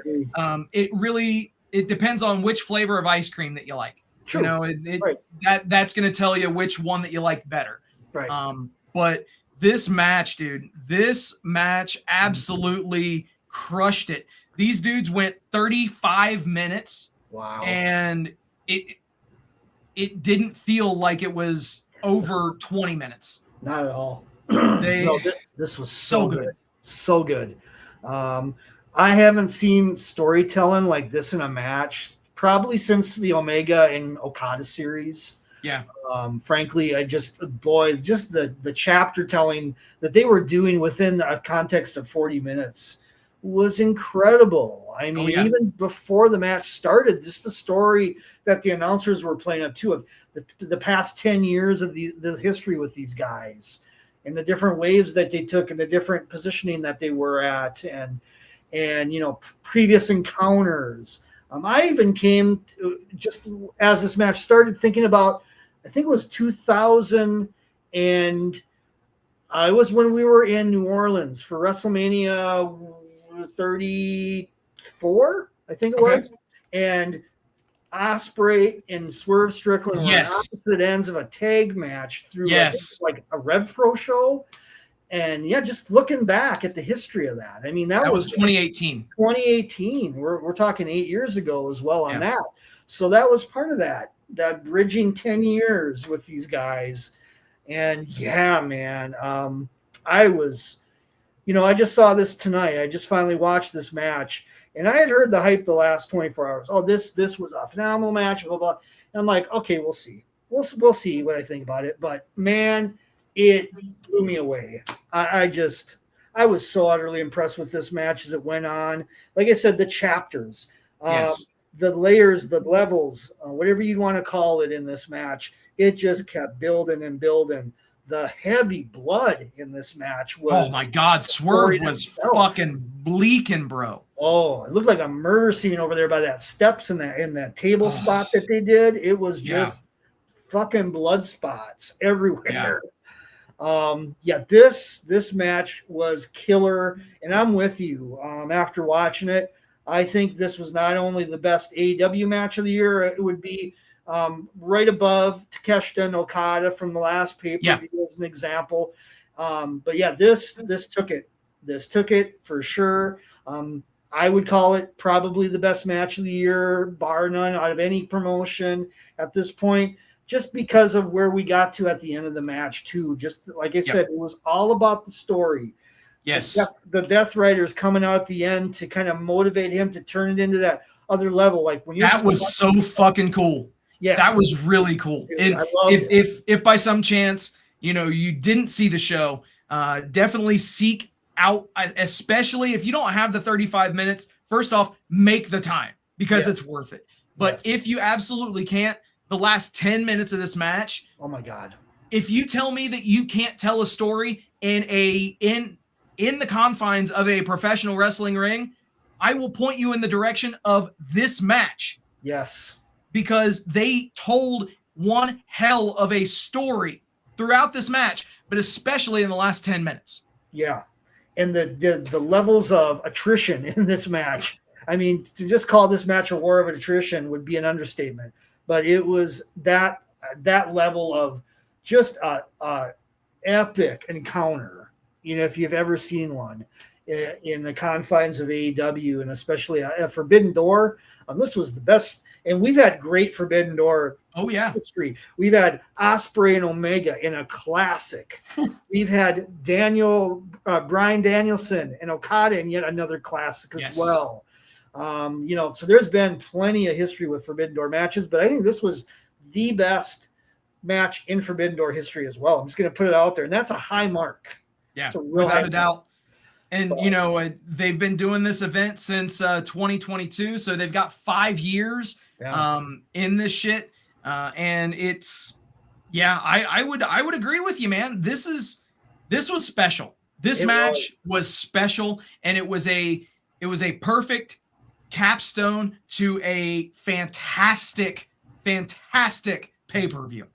it depends on which flavor of ice cream that you like. True. That's going to tell you which one that you like better. Right. But this match, dude, absolutely crushed it. These dudes went 35 minutes. Wow. And it didn't feel like it was over 20 minutes. Not at all. This was so good. So good. I haven't seen storytelling like this in a match probably since the Omega and Okada series. Yeah. Frankly, the chapter telling that they were doing within a context of 40 minutes was incredible. I mean, even before the match started, just the story that the announcers were playing up to of the past 10 years of the history with these guys and the different waves that they took and the different positioning that they were at and previous encounters. I even came to, just as this match started, thinking about, I think it was 2000, and it was when we were in New Orleans for WrestleMania 34, I think it was, and Ospreay and Swerve Strickland were on opposite ends of a tag match through like a Rev Pro show. And just looking back at the history of that, I mean, that was 2018. 2018. We're talking 8 years ago as well on that. So that was part of that bridging 10 years with these guys. And yeah, man, I was, I just saw this tonight. I just finally watched this match, and I had heard the hype the last 24 hours. Oh, this was a phenomenal match, blah, blah. And I'm like, okay, we'll see. We'll see what I think about it. But man, it blew me away. I was so utterly impressed with this match as it went on. Like I said, the chapters, Yes. the layers, the levels, whatever you want to call it in this match, it just kept building and building. The heavy blood in this match was. Oh my God, Swerve was fucking bleaking, bro. Oh, it looked like a murder scene over there by that steps in that table spot that they did. It was just fucking blood spots everywhere. This match was killer, and I'm with you. After watching it, I think this was not only the best AEW match of the year, it would be right above Takeshita and Okada from the last pay-per-view as an example. But yeah, this took it. This took it for sure. I would call it probably the best match of the year, bar none, out of any promotion at this point, just because of where we got to at the end of the match too. Just like I said, it was all about the story. Yes. The Death Riders coming out at the end to kind of motivate him to turn it into that other level. Like when that was so fucking cool. Yeah, that was really cool. Dude, and if by some chance, you didn't see the show, definitely seek out, especially if you don't have the 35 minutes. First off, make the time because it's worth it. But if you absolutely can't, the last 10 minutes of this match. Oh my God. If you tell me that you can't tell a story in the confines of a professional wrestling ring, I will point you in the direction of this match. Yes. Because they told one hell of a story throughout this match, but especially in the last 10 minutes. Yeah. And the levels of attrition in this match. I mean, to just call this match a war of attrition would be an understatement. But it was that level of just a epic encounter, if you've ever seen one in the confines of AEW, and especially a Forbidden Door. This was the best. And we've had great Forbidden Door history. We've had Ospreay and Omega in a classic. We've had Bryan Danielson and Okada in yet another classic as well. So there's been plenty of history with Forbidden Door matches, but I think this was the best match in Forbidden Door history as well. I'm just going to put it out there, and that's a high mark. Yeah, without a doubt. And, they've been doing this event since 2022, so they've got 5 years in this shit. And it's, I would agree with you, man. This was special. This match was special, and it was a perfect capstone to a fantastic pay-per-view.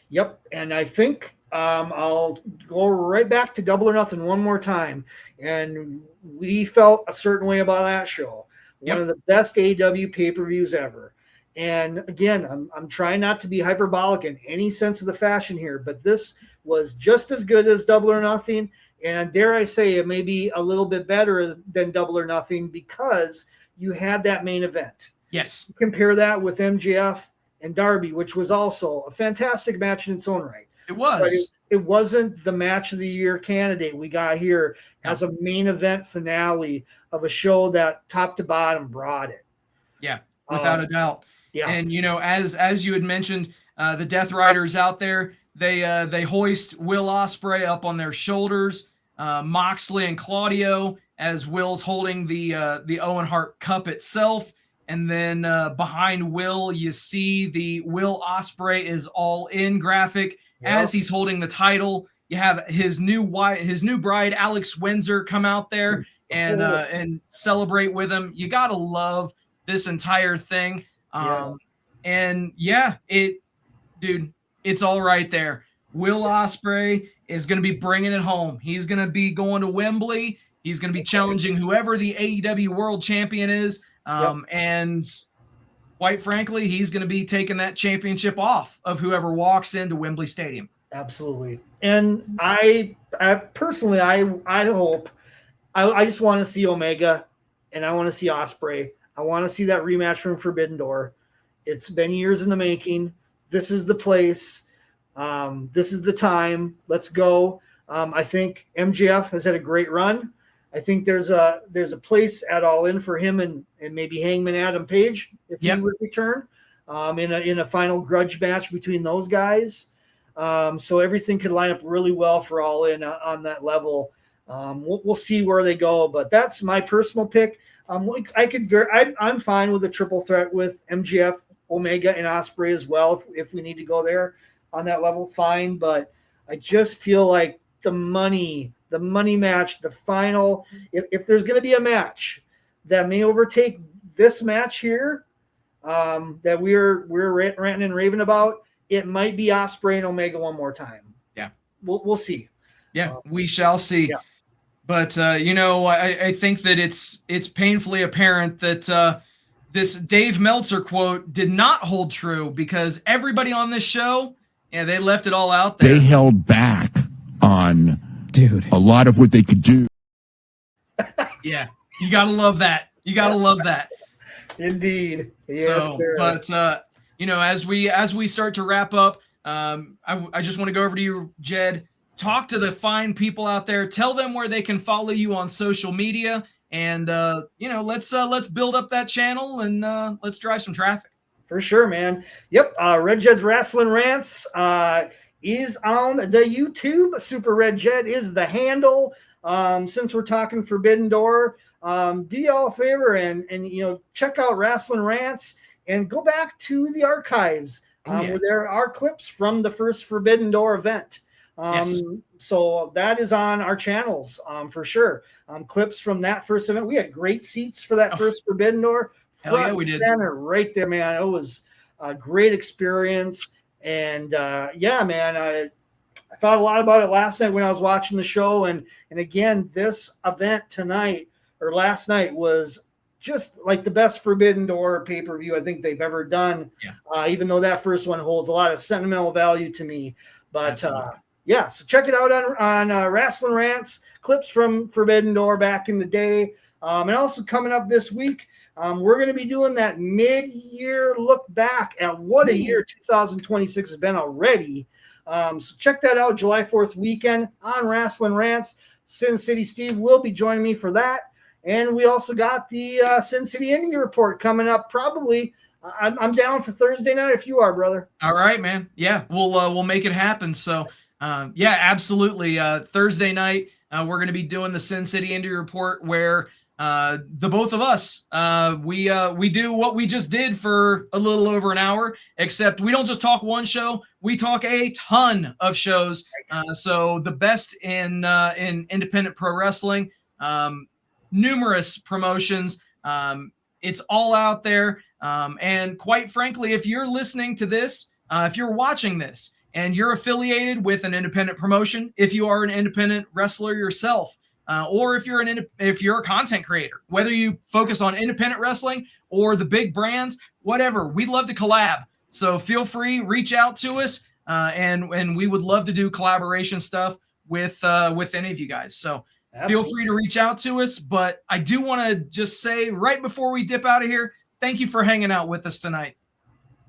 Yep, and I think I'll go right back to Double or Nothing one more time. And we felt a certain way about that show. One of the best AEW pay-per-views ever. And again, I'm trying not to be hyperbolic in any sense of the fashion here, but this was just as good as Double or Nothing. And dare I say, it may be a little bit better than Double or Nothing because you had that main event. Yes. Compare that with MJF and Darby, which was also a fantastic match in its own right. It was. But it wasn't the match of the year candidate we got here as a main event finale of a show that top to bottom brought it. Yeah, without a doubt. Yeah. And, as you had mentioned, the Death Riders out there, they hoist Will Ospreay up on their shoulders, Moxley and Claudio, as Will's holding the Owen Hart Cup itself. And then behind Will, you see the Will Ospreay is all in graphic as he's holding the title. You have his new bride, Alex Windsor, come out there and celebrate with him. You gotta love this entire thing. And it's all right there. Will Ospreay is going to be bringing it home. He's going to be going to Wembley. He's going to be challenging whoever the AEW World Champion is. And quite frankly, he's going to be taking that championship off of whoever walks into Wembley Stadium. Absolutely. And I personally, I hope, I just want to see Omega and I want to see Ospreay. I want to see that rematch from Forbidden Door. It's been years in the making. This is the place. This is the time. Let's go. I think MJF has had a great run. I think there's a place at All In for him and maybe Hangman Adam Page if he would return in a final grudge match between those guys. So everything could line up really well for All In on that level. We'll see where they go, but that's my personal pick. I'm fine with a triple threat with MJF, Omega, and Ospreay as well if we need to go there on that level. Fine, but I just feel like the money match, the final. If there's going to be a match that may overtake this match here, that we're ranting and raving about, it might be Ospreay and Omega one more time. Yeah, we'll see. Yeah, we shall see. Yeah. But I think that it's painfully apparent that this Dave Meltzer quote did not hold true, because everybody on this show, they left it all out there. They held back on a lot of what they could do. Yeah, you gotta love that. You gotta love that. Indeed. Yes, so, sir. But as we start to wrap up, I just want to go over to you, Jed. Talk to the fine people out there. Tell them where they can follow you on social media, and let's build up that channel and let's drive some traffic. For sure, man. Yep. RedJed's Wrestling Rants is on the YouTube. Super RedJed is the handle. Since we're talking Forbidden Door, do y'all a favor and check out Wrestling Rants and go back to the archives where there are clips from the first Forbidden Door event. Yes. So that is on our channels for sure. Clips from that first event. We had great seats for that first Forbidden Door. Hell yeah, we did. Center right there, man. It was a great experience. And man, I thought a lot about it last night when I was watching the show. And again, this event tonight or last night was just like the best Forbidden Door pay-per-view I think they've ever done. Yeah. Even though that first one holds a lot of sentimental value to me. But so check it out on Wrestling Rants, clips from Forbidden Door back in the day. And also coming up this week, we're going to be doing that mid-year look back at what a year 2026 has been already. So check that out, July 4th weekend on Wrestling Rants. SinCitySteve will be joining me for that. And we also got the Sin City Indie Report coming up probably. I'm down for Thursday night if you are, brother. All right, man. Yeah, we'll make it happen. So, absolutely. Thursday night, we're going to be doing the Sin City Indie Report where the both of us, we do what we just did for a little over an hour, except we don't just talk one show. We talk a ton of shows. So the best in independent pro wrestling, numerous promotions. It's all out there. And quite frankly, if you're listening to this, if you're watching this and you're affiliated with an independent promotion, if you are an independent wrestler yourself, or if you're a content creator, whether you focus on independent wrestling or the big brands, whatever, we'd love to collab. So feel free, reach out to us, and we would love to do collaboration stuff with any of you guys. So feel free to reach out to us. But I do want to just say right before we dip out of here, thank you for hanging out with us tonight.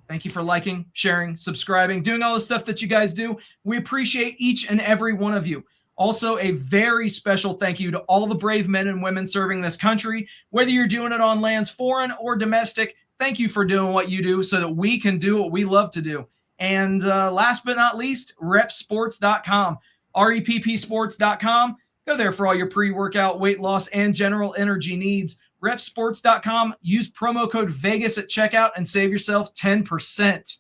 Thank you for liking, sharing, subscribing, doing all the stuff that you guys do. We appreciate each and every one of you. Also, a very special thank you to all the brave men and women serving this country. Whether you're doing it on lands foreign or domestic, thank you for doing what you do so that we can do what we love to do. And last but not least, repsports.com, reppsports.com. Go there for all your pre-workout, weight loss, and general energy needs. Repsports.com. Use promo code Vegas at checkout and save yourself 10%.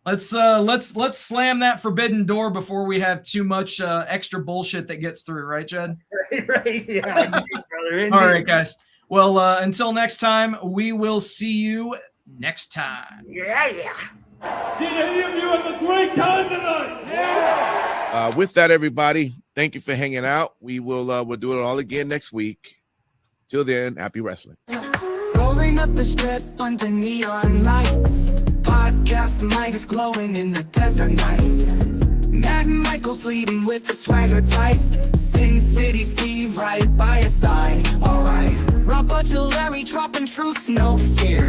Let's slam that Forbidden Door before we have too much extra bullshit that gets through, right, Jed? Right. Yeah. Indeed, brother. Indeed. All right, guys. Well, until next time, we will see you next time. Yeah. Did any of you have a great time tonight? Yeah. With that, everybody, thank you for hanging out. We'll do it all again next week. Till then, happy wrestling. Rolling up the strip under neon lights. Podcast mic is glowing in the desert nights. Matt and Michael's leading with the swagger tight. SinCitySteve right by your side. Alright. Robert to Larry dropping truths, no fear.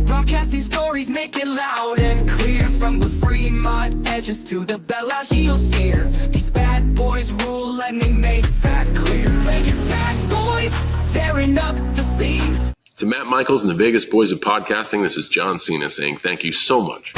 Broadcasting stories, make it loud and clear. From the Fremont edges to the Bellagio sphere. These bad boys rule, let me make that clear. Vegas bad boys, tearing up the scene. To Matt Michaels and the Vegas Boys of Podcasting, this is John Cena saying thank you so much